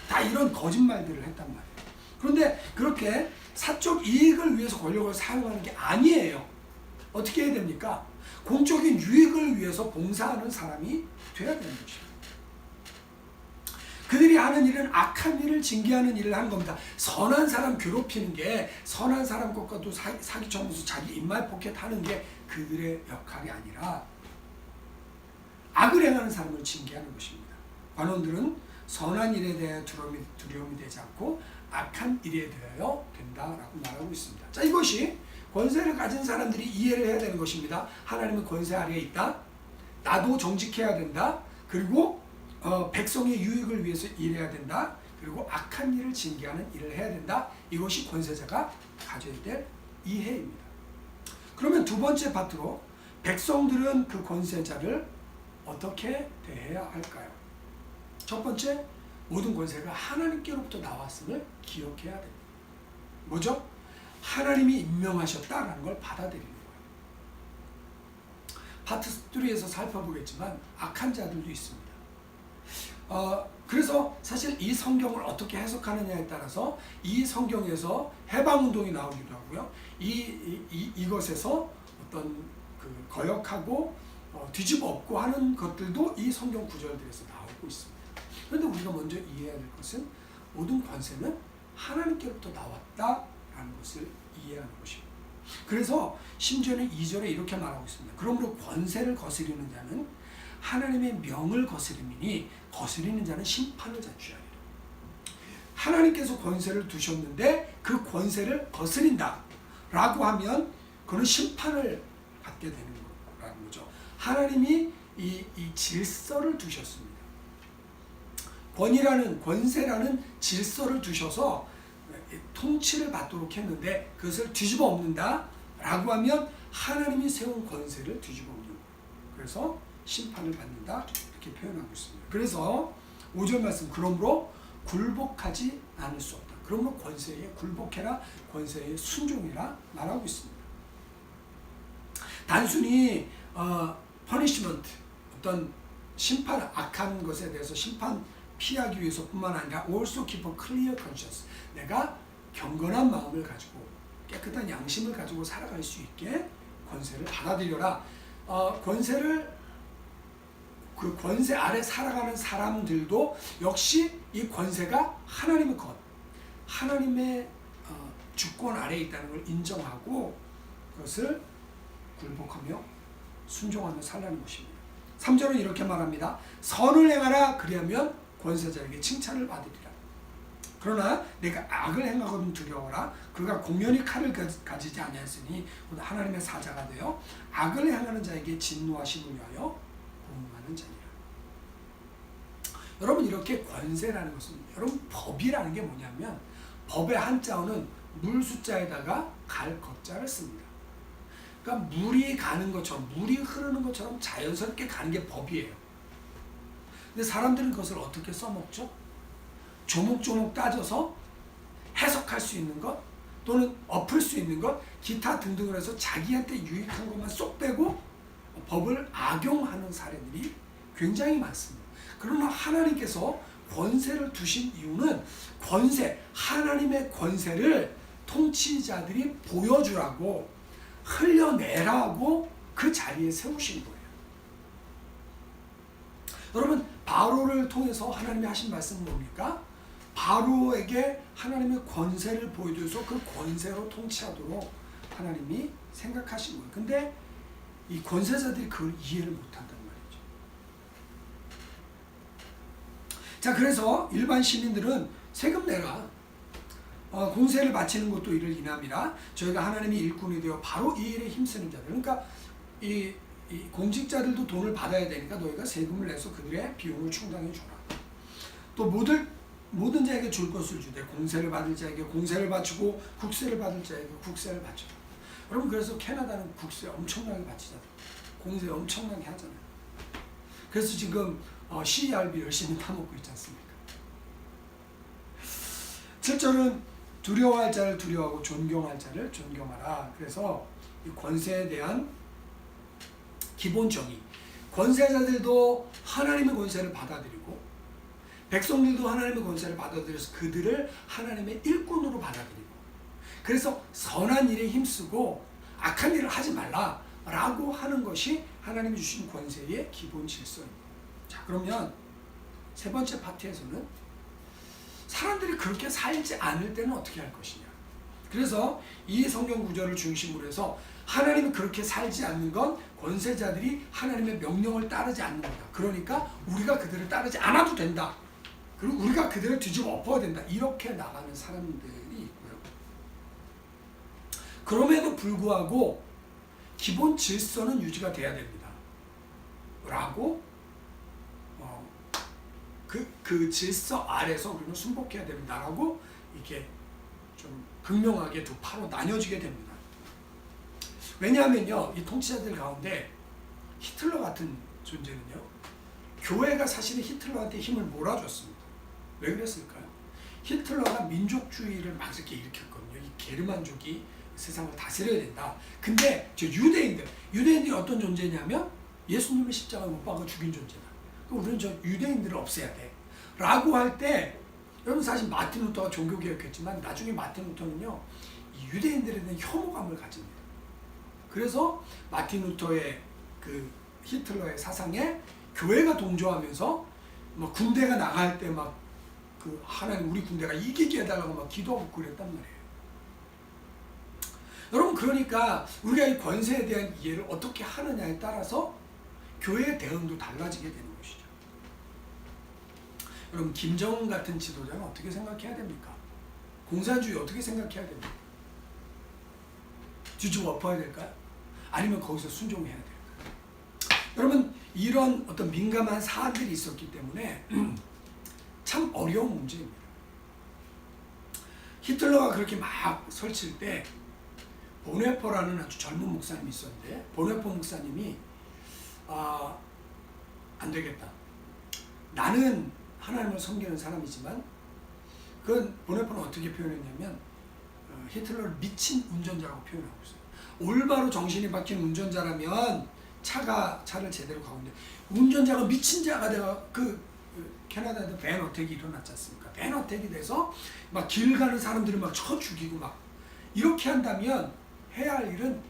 다 이런 거짓말들을 했단 말이에요. 그런데 그렇게 사적 이익을 위해서 권력을 사용하는 게 아니에요. 어떻게 해야 됩니까? 공적인 유익을 위해서 봉사하는 사람이 돼야 되는 것입니다. 그들이 하는 일은 악한 일을 징계하는 일을 하는 겁니다. 선한 사람 괴롭히는 게, 선한 사람 것과도 사기쳐면서 자기 입맛 포켓하는 게 그들의 역할이 아니라 악을 행하는 사람을 징계하는 것입니다. 관원들은 선한 일에 대해 두려움이 되지 않고 악한 일에 대하여 된다라고 말하고 있습니다. 자, 이것이 권세를 가진 사람들이 이해를 해야 되는 것입니다. 하나님의 권세 아래에 있다. 나도 정직해야 된다. 그리고 백성의 유익을 위해서 일해야 된다. 그리고 악한 일을 징계하는 일을 해야 된다. 이것이 권세자가 가져야 될 이해입니다. 그러면 두 번째 파트로 백성들은 그 권세자를 어떻게 대해야 할까요? 첫 번째, 모든 권세가 하나님께로부터 나왔음을 기억해야 됩니다. 뭐죠? 하나님이 임명하셨다라는 걸 받아들이는 거예요. 파트 3에서 살펴보겠지만 악한 자들도 있습니다. 그래서 사실 이 성경을 어떻게 해석하느냐에 따라서 이 성경에서 해방운동이 나오기도 하고요. 이것에서 어떤 그 거역하고 뒤집어 엎고 하는 것들도 이 성경 구절들에서 나오고 있습니다. 그런데 우리가 먼저 이해해야 될 것은 모든 권세는 하나님께로부터 나왔다라는 것을 이해하는 것입니다. 그래서 심지어는 2절에 이렇게 말하고 있습니다. 그러므로 권세를 거스리는 자는 하나님의 명을 거스림이니 거스리는 자는 심판을 자취하리라. 하나님께서 권세를 두셨는데 그 권세를 거스린다 라고 하면 그는 심판을 받게 되는 거라는 거죠. 하나님이 이 질서를 두셨습니다. 권세라는 질서를 두셔서 통치를 받도록 했는데 그것을 뒤집어 엎는다 라고 하면 하나님이 세운 권세를 뒤집어 엎는 거예요. 그래서 심판을 받는다 이렇게 표현하고 있습니다. 그래서 5절 말씀 그러므로 굴복하지 않을 수 없다. 그러므로 권세에 굴복해라 권세에 순종해라 말하고 있습니다. 단순히 퍼니시먼트 어떤 심판 악한 것에 대해서 심판 피하기 위해서뿐만 아니라 also keep a clear conscience 내가 경건한 마음을 가지고 깨끗한 양심을 가지고 살아갈 수 있게 권세를 받아들여라. 그 권세 아래 살아가는 사람들도 역시 이 권세가 하나님의 것, 하나님의 주권 아래에 있다는 걸 인정하고 그것을 굴복하며 순종하며 살라는 것입니다. 3절은 이렇게 말합니다. 선을 행하라 그리하면 권세자에게 칭찬을 받으리라. 그러나 내가 악을 행하거든 두려워라. 그가 공연히 칼을 가지지 아니하였으니 하나님의 사자가 되어 악을 행하는 자에게 진노하심을 위하여 공응하는 자니라. 여러분 이렇게 권세라는 것은 여러분 법이라는 게 뭐냐면 법의 한자어는 물 숫자에다가 갈 것자를 씁니다. 그러니까 물이 가는 것처럼 물이 흐르는 것처럼 자연스럽게 가는 게 법이에요. 근데 사람들은 그것을 어떻게 써먹죠? 조목조목 따져서 해석할 수 있는 것 또는 엎을 수 있는 것 기타 등등을 해서 자기한테 유익한 것만 쏙 빼고 법을 악용하는 사례들이 굉장히 많습니다. 그러나 하나님께서 권세를 두신 이유는 하나님의 권세를 통치자들이 보여주라고 흘려내라고 그 자리에 세우신 거예요. 여러분 바로를 통해서 하나님이 하신 말씀은 뭡니까? 바로에게 하나님의 권세를 보여줘서 그 권세로 통치하도록 하나님이 생각하신 거예요. 근데 이 권세자들이 그걸 이해를 못한단 말이죠. 자, 그래서 일반 시민들은 세금 내라. 공세를 바치는 것도 이를 인함이라. 저희가 하나님의 일꾼이 되어 바로 이 일에 힘쓰는 자들. 그러니까 이 공직자들도 돈을 받아야 되니까 너희가 세금을 내서 그들의 비용을 충당해 줘라. 또 모든 자에게 줄 것을 주되 공세를 받을 자에게 공세를 바치고 국세를 받을 자에게 국세를 바쳐라. 여러분 그래서 캐나다는 국세 엄청나게 바치잖아요. 공세 엄청나게 하잖아요. 그래서 지금 CERB 열심히 타먹고 있지 않습니까? 7절은 두려워할 자를 두려워하고 존경할 자를 존경하라. 그래서 이 권세에 대한 기본 정의. 권세자들도 하나님의 권세를 받아들이고 백성들도 하나님의 권세를 받아들여서 그들을 하나님의 일꾼으로 받아들이고 그래서 선한 일에 힘쓰고 악한 일을 하지 말라라고 하는 것이 하나님이 주신 권세의 기본 질서입니다. 자, 그러면 세 번째 파트에서는 사람들이 그렇게 살지 않을 때는 어떻게 할 것이냐. 그래서 이 성경 구절을 중심으로 해서 하나님이 그렇게 살지 않는 건 권세자들이 하나님의 명령을 따르지 않는 거다. 그러니까 우리가 그들을 따르지 않아도 된다. 그리고 우리가 그들을 뒤집어 엎어야 된다. 이렇게 나가는 사람들이 있고요. 그럼에도 불구하고 기본 질서는 유지가 돼야 됩니다. 라고 그 질서 아래서 우리는 순복해야 됩니다라고 이게 좀 극명하게 두 파로 나뉘어지게 됩니다. 왜냐하면요, 이 통치자들 가운데 히틀러 같은 존재는요, 교회가 사실은 히틀러한테 힘을 몰아줬습니다. 왜 그랬을까요? 히틀러가 민족주의를 막 이렇게 일으켰거든요. 이 게르만족이 세상을 다스려야 된다. 근데 저 유대인들이 어떤 존재냐면 예수님을 십자가에 못 박아 죽인 존재다. 우리는 저 유대인들을 없애야 돼. 라고 할 때, 여러분 사실 마틴 루터가 종교개혁했지만 나중에 마틴 루터는요, 이 유대인들에 대한 혐오감을 가집니다. 그래서 마틴 루터의 그 히틀러의 사상에 교회가 동조하면서 막 군대가 나갈 때 막 그 하나님 우리 군대가 이기게 해달라고 막 기도하고 그랬단 말이에요. 여러분 그러니까 우리가 이 권세에 대한 이해를 어떻게 하느냐에 따라서 교회의 대응도 달라지게 되는 것이죠. 여러분 김정은 같은 지도자는 어떻게 생각해야 됩니까? 공산주의 어떻게 생각해야 됩니까? 뒤집어 엎어야 될까요? 아니면 거기서 순종해야 될까요? 여러분 이런 어떤 민감한 사안들이 있었기 때문에 참 어려운 문제입니다. 히틀러가 그렇게 막 설칠 때 보네퍼라는 아주 젊은 목사님이 있었는데 보네퍼 목사님이 안 되겠다. 나는 하나님을 섬기는 사람이지만 그건 보네포는 어떻게 표현했냐면 히틀러를 미친 운전자라고 표현하고 있어요. 올바로 정신이 박힌 운전자라면 차를 제대로 가고 있는데 운전자가 미친 자가 돼가 캐나다에도 밴 어택이 일어났지 않습니까? 밴 어택이 돼서 막 길 가는 사람들을 막 쳐 죽이고 막 이렇게 한다면 해야 할 일은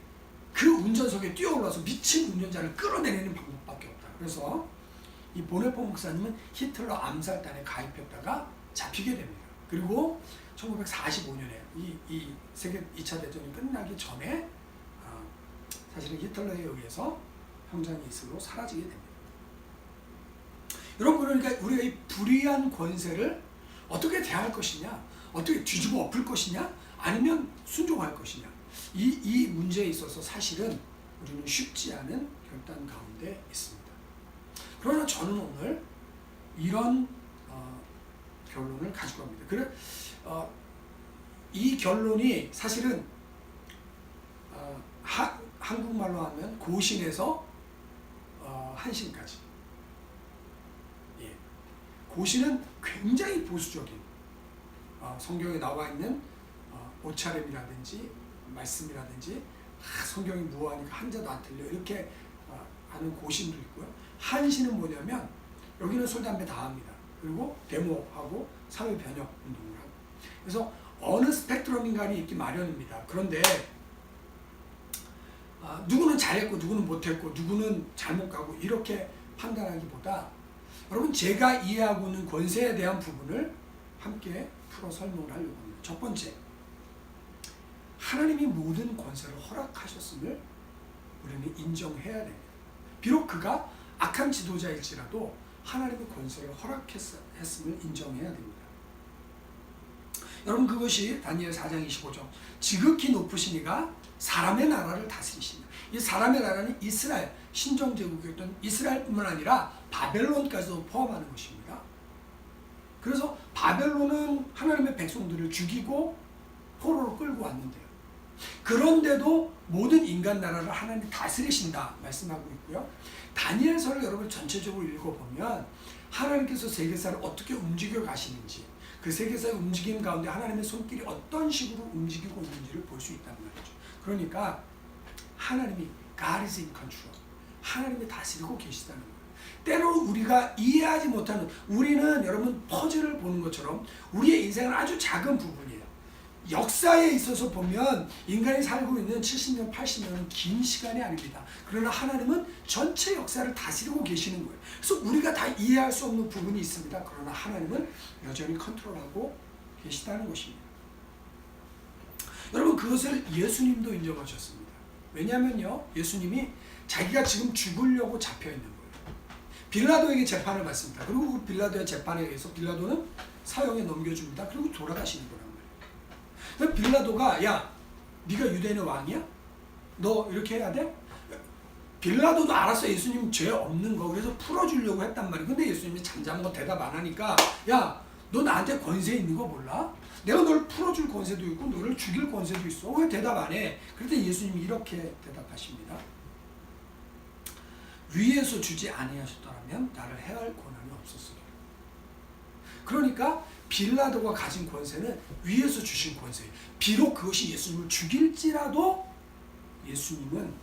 그 운전석에 뛰어올라서 미친 운전자를 끌어내리는 방법밖에 없다. 그래서 이 보네포 목사님은 히틀러 암살단에 가입했다가 잡히게 됩니다. 그리고 1945년에 이 세계 2차 대전이 끝나기 전에 사실은 히틀러에 의해서 형장의 이슬로 사라지게 됩니다. 여러분, 그러니까 우리가 이 불의한 권세를 어떻게 대할 것이냐, 어떻게 뒤집어 엎을 것이냐, 아니면 순종할 것이냐, 이 문제에 있어서 사실은 우리는 쉽지 않은 결단 가운데 있습니다. 그러나 저는 오늘 이런 결론을 가지고 갑니다. 이 결론이 사실은 한국말로 하면 고신에서 한신까지. 예. 고신은 굉장히 보수적인 성경에 나와 있는 옷차림이라든지 말씀이라든지 성경이 무어하니까 한자도 안 틀려 이렇게 하는 고신도 있고요. 한신은 뭐냐면 여기는 술, 담배 다 합니다. 그리고 데모하고 사회 변혁 운동을 하고. 그래서 어느 스펙트럼인가는 있기 마련입니다. 그런데 누구는 잘했고 누구는 못했고 누구는 잘못 가고 이렇게 판단하기보다 여러분, 제가 이해하고 있는 권세에 대한 부분을 함께 풀어 설명을 하려고 합니다. 첫 번째, 하나님이 모든 권세를 허락하셨음을 우리는 인정해야 됩니다. 비록 그가 악한 지도자일지라도 하나님의 권세를 허락했음을 인정해야 됩니다. 여러분, 그것이 다니엘 4장 25절 지극히 높으신 이가 사람의 나라를 다스리신다. 이 사람의 나라는 이스라엘, 신정제국이었던 이스라엘뿐만 아니라 바벨론까지도 포함하는 것입니다. 그래서 바벨론은 하나님의 백성들을 죽이고 포로로 끌고 왔는데요. 그런데도 모든 인간 나라를 하나님이 다스리신다 말씀하고 있고요. 다니엘서를 여러분 전체적으로 읽어보면 하나님께서 세계사를 어떻게 움직여 가시는지, 그 세계사의 움직임 가운데 하나님의 손길이 어떤 식으로 움직이고 있는지를 볼 수 있다는 말이죠. 그러니까 하나님이 God is in control, 하나님이 다스리고 계시다는 거예요. 때로 우리가 이해하지 못하는, 우리는 여러분 퍼즐을 보는 것처럼 우리의 인생은 아주 작은 부분이에요. 역사에 있어서 보면 인간이 살고 있는 70년, 80년은 긴 시간이 아닙니다. 그러나 하나님은 전체 역사를 다스리고 계시는 거예요. 그래서 우리가 다 이해할 수 없는 부분이 있습니다. 그러나 하나님은 여전히 컨트롤하고 계시다는 것입니다. 여러분, 그것을 예수님도 인정하셨습니다. 왜냐하면요, 예수님이 자기가 지금 죽으려고 잡혀있는 거예요. 빌라도에게 재판을 받습니다. 그리고 그 빌라도의 재판에 의해서 빌라도는 사형에 넘겨줍니다. 그리고 돌아가시는 거란 말이에요. 그래서 빌라도가, 야, 네가 유대인의 왕이야? 너 이렇게 해야 돼? 빌라도도 알았어, 예수님 죄 없는 거. 그래서 풀어주려고 했단 말이에요. 근데 예수님이 잠잠한 거 대답 안 하니까, 야, 너 나한테 권세 있는 거 몰라? 내가 너를 풀어줄 권세도 있고 너를 죽일 권세도 있어. 왜 대답 안 해? 그랬더니 예수님이 이렇게 대답하십니다. 위에서 주지 아니하셨더라면 나를 해할 권한이 없었으리라. 그러니까 빌라도가 가진 권세는 위에서 주신 권세예요. 비록 그것이 예수님을 죽일지라도 예수님은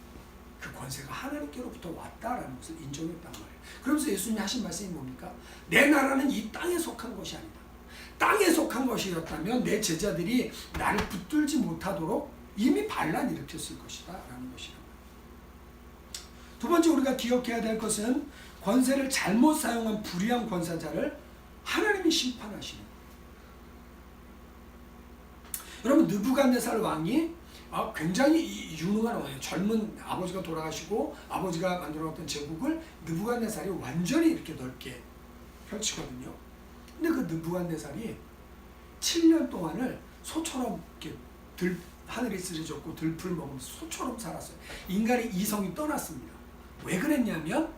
그 권세가 하나님께로부터 왔다라는 것을 인정했단 말이에요. 그러면서 예수님이 하신 말씀이 뭡니까? 내 나라는 이 땅에 속한 것이 아니다. 땅에 속한 것이었다면 내 제자들이 나를 붙들지 못하도록 이미 반란 일으켰을 것이다 라는 것이다. 두 번째, 우리가 기억해야 될 것은 권세를 잘못 사용한 불의한 권세자를 하나님이 심판하시는 거예요. 여러분, 느부갓네살 왕이 굉장히 유능한 왕이에요. 젊은 아버지가 돌아가시고 아버지가 만들어놨던 제국을 느부갓네살이 완전히 이렇게 넓게 펼치거든요. 근데 그 느부갓네살이 7년 동안을 소처럼 이렇게 하늘이 쓰러졌고 들풀 먹으면서 소처럼 살았어요. 인간의 이성이 떠났습니다. 왜 그랬냐면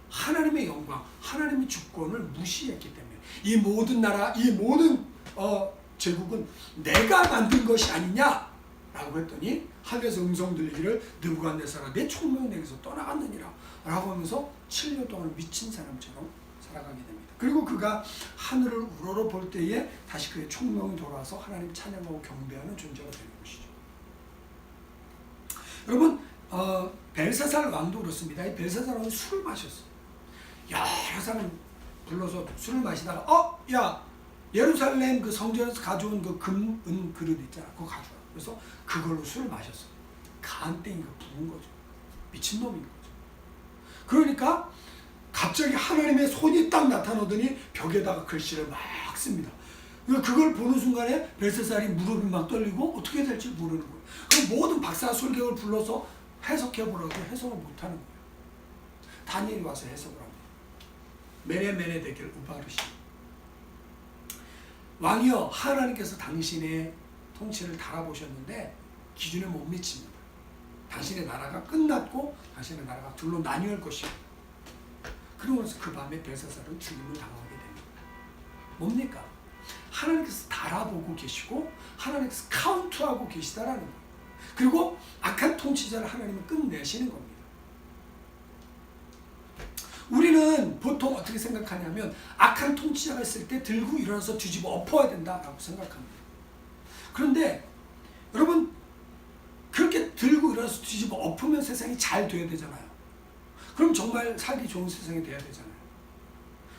하나님의 영광, 하나님의 주권을 무시했기 때문에. 이 모든 나라, 이 모든 제국은 내가 만든 것이 아니냐 라고 했더니 하늘에서 음성 들리기를 느부갓네살아 내 총명이 내게서 떠나갔느니라 라고 하면서 7년 동안 미친 사람처럼 살아가게 됩니다. 그리고 그가 하늘을 우러러 볼 때에 다시 그의 총명이 돌아와서 하나님 찬양하고 경배하는 존재가 되는 것이죠. 여러분, 벨사살 왕도 그렇습니다. 이 벨사살 왕이 술을 마셨어요. 여러 사람 불러서 술을 마시다가 야, 예루살렘 그 성전에서 가져온 그 금, 은 그릇 있잖아. 그거 가져와. 그래서 그걸로 술을 마셨어요. 간땡이가 부은 거죠. 미친놈인 거죠. 그러니까 갑자기 하나님의 손이 딱 나타나더니 벽에다가 글씨를 막 씁니다. 그걸 보는 순간에 벨사살이 무릎이 막 떨리고 어떻게 될지 모르는 거예요. 그럼 모든 박사 솔경을 불러서 해석해보라고 해석을 못하는 거예요. 다니엘이 와서 해석을 합니다. 메네 데겔 우바르시, 왕이여, 하나님께서 당신의 통치를 달아보셨는데 기준에 못 미칩니다. 당신의 나라가 끝났고 당신의 나라가 둘로 나뉘을 것이고, 그러고 나서 그 밤에 벨사살은 죽임을 당하게 됩니다. 뭡니까? 하나님께서 달아보고 계시고 하나님께서 카운트하고 계시다라는 거예요. 그리고 악한 통치자를 하나님은 끝내시는 겁니다. 우리는 보통 어떻게 생각하냐면 악한 통치자가 있을 때 들고 일어나서 뒤집어 엎어야 된다라고 생각합니다. 그런데 여러분, 그렇게 들고 일어나서 뒤집어 엎으면 세상이 잘 돼야 되잖아요. 그럼 정말 살기 좋은 세상이 돼야 되잖아요.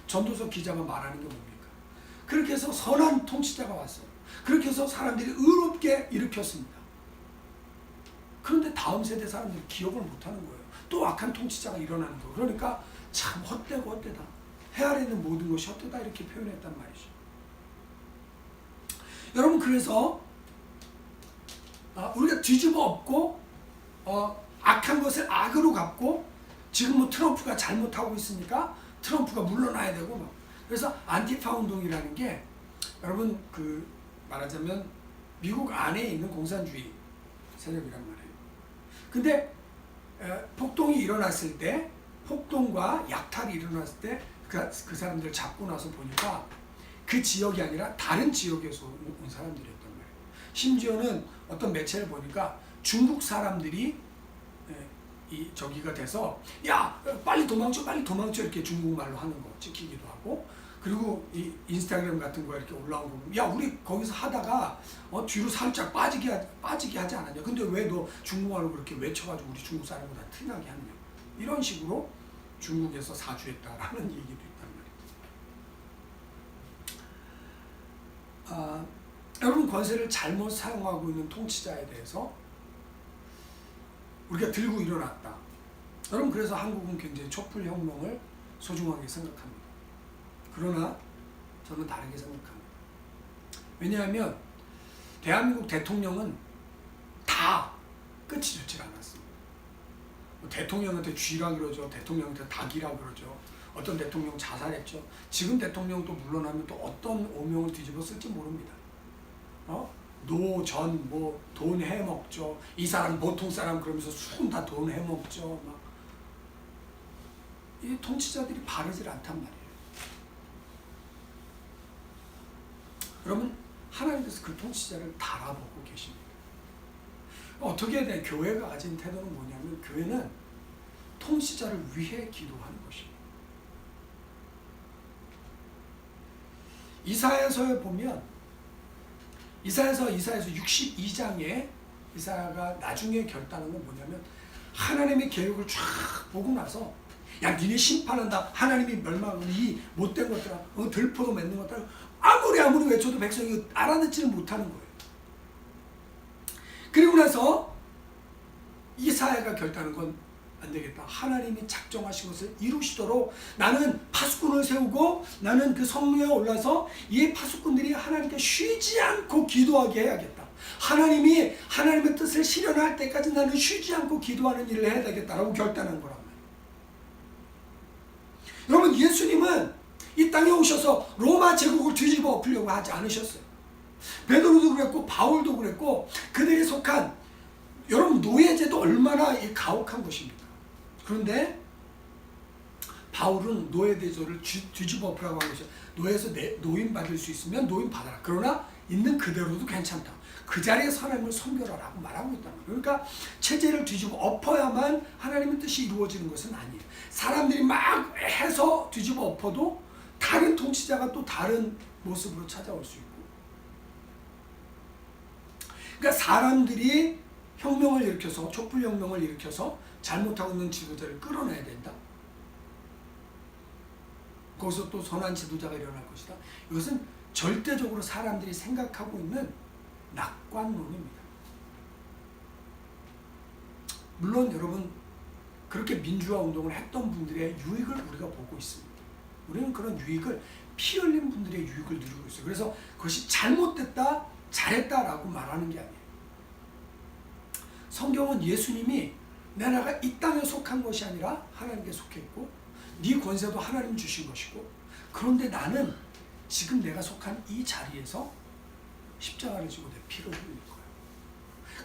전도서 기자가 말하는 게 뭡니까? 그렇게 해서 선한 통치자가 왔어요. 그렇게 해서 사람들이 의롭게 일으켰습니다. 그런데 다음 세대 사람들이 기억을 못하는 거예요. 또 악한 통치자가 일어나는 거예요. 그러니까 참 헛되고 헛되다, 해 아래 있는 모든 것이 헛되다, 이렇게 표현했단 말이죠. 여러분, 그래서 우리가 뒤집어 엎고 악한 것을 악으로 갚고, 지금 뭐 트럼프가 잘못하고 있으니까 트럼프가 물러나야 되고 막. 그래서 안티파 운동이라는 게 여러분, 그 말하자면 미국 안에 있는 공산주의 세력이란 말이에요. 근데 폭동이 일어났을 때, 폭동과 약탈이 일어났을 때 그 사람들 잡고 나서 보니까 그 지역이 아니라 다른 지역에서 온 사람들이었단 말이에요. 심지어는 어떤 매체를 보니까 중국 사람들이 저기가 돼서 야, 빨리 도망쳐 이렇게 중국말로 하는 거 찍히기도 하고, 그리고 이 인스타그램 같은 거 이렇게 올라오고, 야, 우리 거기서 하다가 뒤로 살짝 빠지게 하지 않았냐? 근데 왜 너 중국말로 그렇게 외쳐가지고 우리 중국 사람보다 티나게 하느냐? 이런 식으로 중국에서 사주했다라는 얘기도 있단 말이에요. 여러분, 권세를 잘못 사용하고 있는 통치자에 대해서 우리가 들고 일어났다. 여러분, 그래서 한국은 굉장히 촛불혁명을 소중하게 생각합니다. 그러나 저는 다르게 생각합니다. 왜냐하면 대한민국 대통령은 다 끝이 좋지 않았습니다. 대통령한테 쥐라 그러죠. 대통령한테 닭이라 그러죠. 어떤 대통령 자살했죠. 지금 대통령도 물러나면 또 어떤 오명을 뒤집어 쓸지 모릅니다. 노, 전, 뭐 돈 해먹죠. 이 사람 보통 사람 그러면서 순 다 돈 해먹죠. 막. 이 통치자들이 바르질 않단 말이에요. 여러분, 하나님께서 그 통치자를 달아보고 계십니다. 어떻게 돼? 교회가 가진 태도는 뭐냐면, 교회는 통치자를 위해 기도하는 것입니다. 이사야서에 보면, 이사야서 62장에 이사야가 나중에 결단한 건 뭐냐면, 하나님의 계획을 쫙 보고 나서 야, 니네 심판한다, 하나님이 멸망하고 이 못된 것들아, 들포도 맺는 것들아, 아무리 외쳐도 백성이 알아듣지는 못하는 거예요. 그리고 나서 이사야가 결단한 건 안 되겠다. 하나님이 작정하신 것을 이루시도록 나는 파수꾼을 세우고 나는 그 성루에 올라서 이 파수꾼들이 하나님께 쉬지 않고 기도하게 해야겠다. 하나님이 하나님의 뜻을 실현할 때까지 나는 쉬지 않고 기도하는 일을 해야 되겠다라고 결단한 거란 말이에요. 여러분, 예수님은 이 땅에 오셔서 로마 제국을 뒤집어 엎으려고 하지 않으셨어요. 베드로도 그랬고 바울도 그랬고, 그들이 속한 여러분 노예제도 얼마나 가혹한 것입니까? 그런데 바울은 노예제도를 뒤집어 엎으라고 한 것이죠. 노예에서 노임 받을 수 있으면 노임 받아라. 그러나 있는 그대로도 괜찮다. 그 자리에서 하나님을 섬겨라라고 말하고 있단 말이에요. 그러니까 체제를 뒤집어 엎어야만 하나님의 뜻이 이루어지는 것은 아니에요. 사람들이 막 해서 뒤집어 엎어도 다른 통치자가 또 다른 모습으로 찾아올 수 있고, 그러니까 사람들이 혁명을 일으켜서, 촛불혁명을 일으켜서 잘못하고 있는 지도자를 끌어내야 된다. 거기서 또 선한 지도자가 일어날 것이다. 이것은 절대적으로 사람들이 생각하고 있는 낙관론입니다. 물론 여러분, 그렇게 민주화 운동을 했던 분들의 유익을 우리가 보고 있습니다. 우리는 그런 유익을, 피 흘린 분들의 유익을 누리고 있어요. 그래서 그것이 잘못됐다, 잘했다라고 말하는 게 아니에요. 성경은 예수님이 내가 이 땅에 속한 것이 아니라 하나님께 속했고, 네 권세도 하나님 주신 것이고, 그런데 나는 지금 내가 속한 이 자리에서 십자가를 지고 내 피를 흘릴 거예요.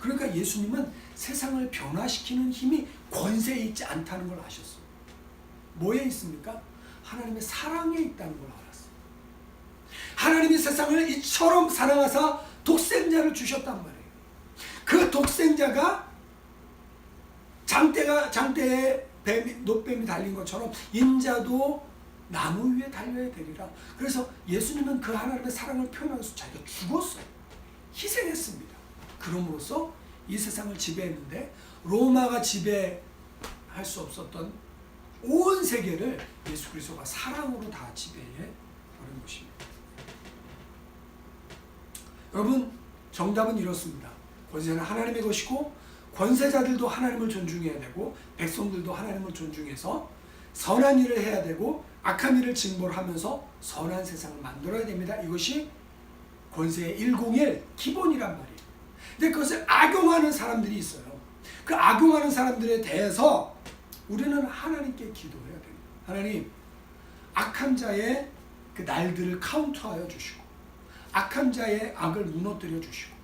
그러니까 예수님은 세상을 변화시키는 힘이 권세에 있지 않다는 걸 아셨어요. 뭐에 있습니까? 하나님의 사랑에 있다는 걸 알았어요. 하나님이 세상을 이처럼 사랑하사 독생자를 주셨단 말이에요. 그 독생자가 장대에 놋뱀이 달린 것처럼 인자도 나무 위에 달려야 되리라. 그래서 예수님은 그 하나님의 사랑을 표현하기 위해서 자기가 죽었어요. 희생했습니다. 그럼으로써 이 세상을 지배했는데, 로마가 지배할 수 없었던 온 세계를 예수 그리스도가 사랑으로 다 지배해 버린 것입니다. 여러분, 정답은 이렇습니다. 권세는 하나님의 것이고, 권세자들도 하나님을 존중해야 되고, 백성들도 하나님을 존중해서 선한 일을 해야 되고, 악한 일을 징벌하면서 선한 세상을 만들어야 됩니다. 이것이 권세의 101 기본이란 말이에요. 근데 그것을 악용하는 사람들이 있어요. 그 악용하는 사람들에 대해서 우리는 하나님께 기도해야 됩니다. 하나님, 악한 자의 그 날들을 카운터하여 주시고, 악한 자의 악을 무너뜨려 주시고,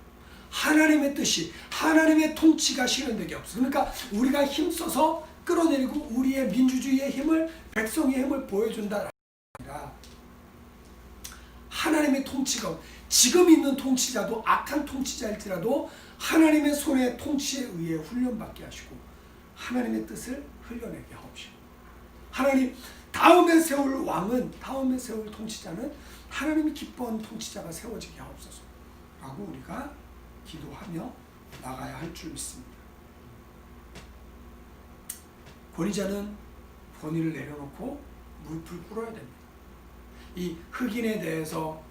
하나님의 뜻이, 하나님의 통치가 실현되게 없어. 그러니까 우리가 힘써서 끌어내리고 우리의 민주주의의 힘을, 백성의 힘을 보여준다. 하나님의 통치가, 지금 있는 통치자도 악한 통치자일지라도 하나님의 손의 통치에 의해 훈련받게 하시고, 하나님의 뜻을 흘려내게 하옵시고, 하나님 다음에 세울 왕은, 다음에 세울 통치자는 하나님이 기뻐하는 통치자가 세워지게 하옵소서 라고 우리가 기도하며 나가야 할 줄 믿습니다. 권위자는 권위를 내려놓고 무릎을 꿇어야 됩니다. 이 흑인에 대해서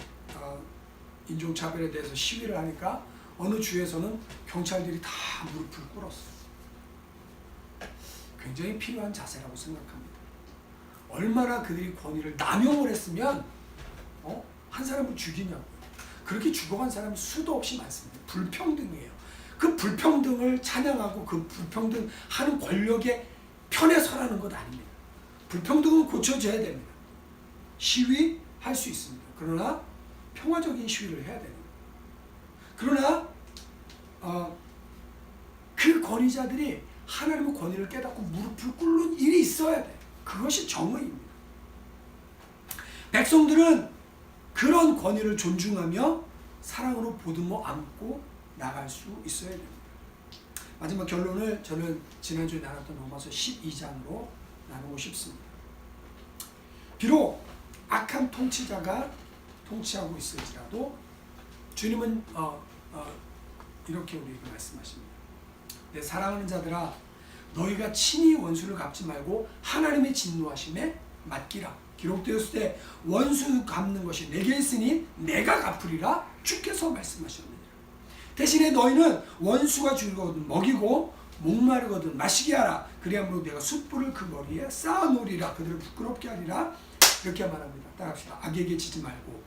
인종차별에 대해서 시위를 하니까 어느 주에서는 경찰들이 다 무릎을 꿇었어요. 굉장히 필요한 자세라고 생각합니다. 얼마나 그들이 권위를 남용을 했으면 한 사람을 죽이냐고요. 그렇게 죽어간 사람이 수도 없이 많습니다. 불평등이에요. 그 불평등을 찬양하고 그 불평등하는 권력의 편에 서라는 것 아닙니다. 불평등은 고쳐져야 됩니다. 시위할 수 있습니다. 그러나 평화적인 시위를 해야 됩니다. 그러나 그 권위자들이 하나님의 권위를 깨닫고 무릎을 꿇는 일이 있어야 돼요. 그것이 정의입니다. 백성들은 그런 권위를 존중하며 사랑으로 보듬어 안고 나갈 수 있어야 됩니다. 마지막 결론을 저는 지난주에 나눴던 로마서 12장으로 나누고 싶습니다. 비록 악한 통치자가 통치하고 있을지라도 주님은 이렇게 우리에게 말씀하십니다. 내 사랑하는 자들아, 너희가 친히 원수를 갚지 말고 하나님의 진노하심에 맡기라. 기록되었을 때 원수 갚는 것이 내게 있으니 내가 갚으리라 주께서 말씀하셨느니라. 대신에 너희는 원수가 주거든 먹이고 목마르거든 마시게 하라. 그리하므로 내가 숯불을 그 머리에 쌓아놓으리라. 그들을 부끄럽게 하리라. 이렇게 말합니다. 따라합시다. 악에게 지지 말고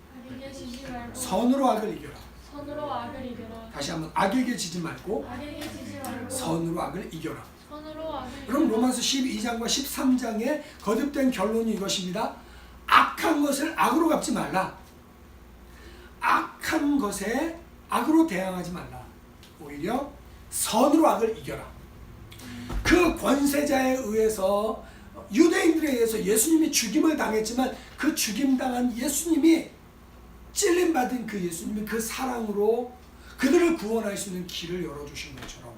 선으로 악을 이겨라. 선으로 악을 이겨라. 다시 한번, 악에게 지지 말고 선으로 악을 이겨라. 그럼 로마서 12장과 13장의 거듭된 결론이 이것입니다. 악한 것을 악으로 갚지 말라. 악한 것에 악으로 대항하지 말라. 오히려 선으로 악을 이겨라. 그 권세자에 의해서, 유대인들에 의해서 예수님이 죽임을 당했지만 그 죽임당한 예수님이 찔림받은 그 예수님이 그 사랑으로 그들을 구원할 수 있는 길을 열어주신 것처럼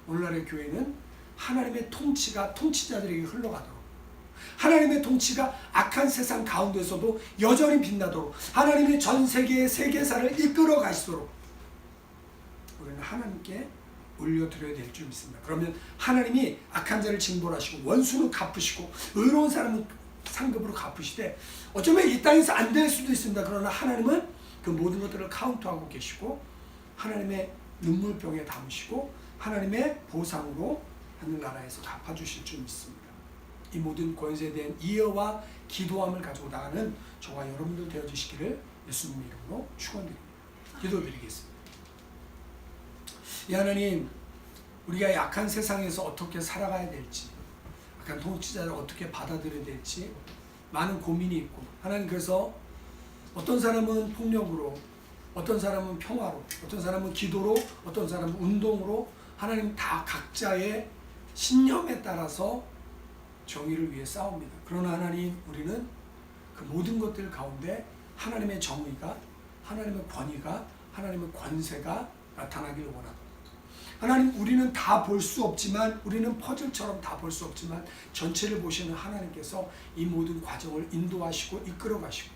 오늘날의 교회는 하나님의 통치가 통치자들에게 흘러가도록, 하나님의 통치가 악한 세상 가운데서도 여전히 빛나도록, 하나님의 전 세계의 세계사를 이끌어 가시도록 우리는 하나님께 올려드려야 될 줄 믿습니다. 그러면 하나님이 악한 자를 징벌하시고 원수는 갚으시고 의로운 사람은 상급으로 갚으시되, 어쩌면 이 땅에서 안 될 수도 있습니다. 그러나 하나님은 그 모든 것들을 카운트하고 계시고 하나님의 눈물병에 담으시고 하나님의 보상으로 하늘나라에서 갚아주실 줄 믿습니다. 이 모든 권세에 대한 이해와 기도함을 가지고 나가는 저와 여러분들 되어주시기를 예수님의 이름으로 축원드립니다. 기도드리겠습니다. 이 하나님, 우리가 약한 세상에서 어떻게 살아가야 될지, 약한 통치자를 어떻게 받아들여야 될지 많은 고민이 있고, 하나님 그래서 어떤 사람은 폭력으로, 어떤 사람은 평화로, 어떤 사람은 기도로, 어떤 사람은 운동으로, 하나님 다 각자의 신념에 따라서 정의를 위해 싸웁니다. 그러나 하나님, 우리는 그 모든 것들 가운데 하나님의 정의가, 하나님의 권위가, 하나님의 권세가 나타나기를 원합니다. 하나님, 우리는 다 볼 수 없지만, 우리는 퍼즐처럼 다 볼 수 없지만 전체를 보시는 하나님께서 이 모든 과정을 인도하시고 이끌어 가시고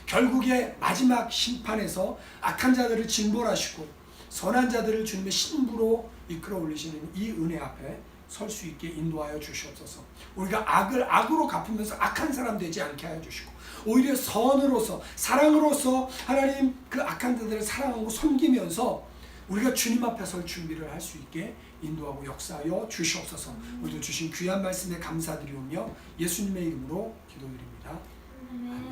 결국에 마지막 심판에서 악한 자들을 징벌하시고 선한 자들을 주님의 신부로 이끌어 올리시는 이 은혜 앞에 설 수 있게 인도하여 주시옵소서. 우리가 악을 악으로 갚으면서 악한 사람 되지 않게 하여 주시고, 오히려 선으로서 사랑으로서 하나님 그 악한 자들을 사랑하고 섬기면서 우리가 주님 앞에 설 준비를 할 수 있게 인도하고 역사하여 주시옵소서. 오늘도 주신 귀한 말씀에 감사드리오며 예수님의 이름으로 기도드립니다.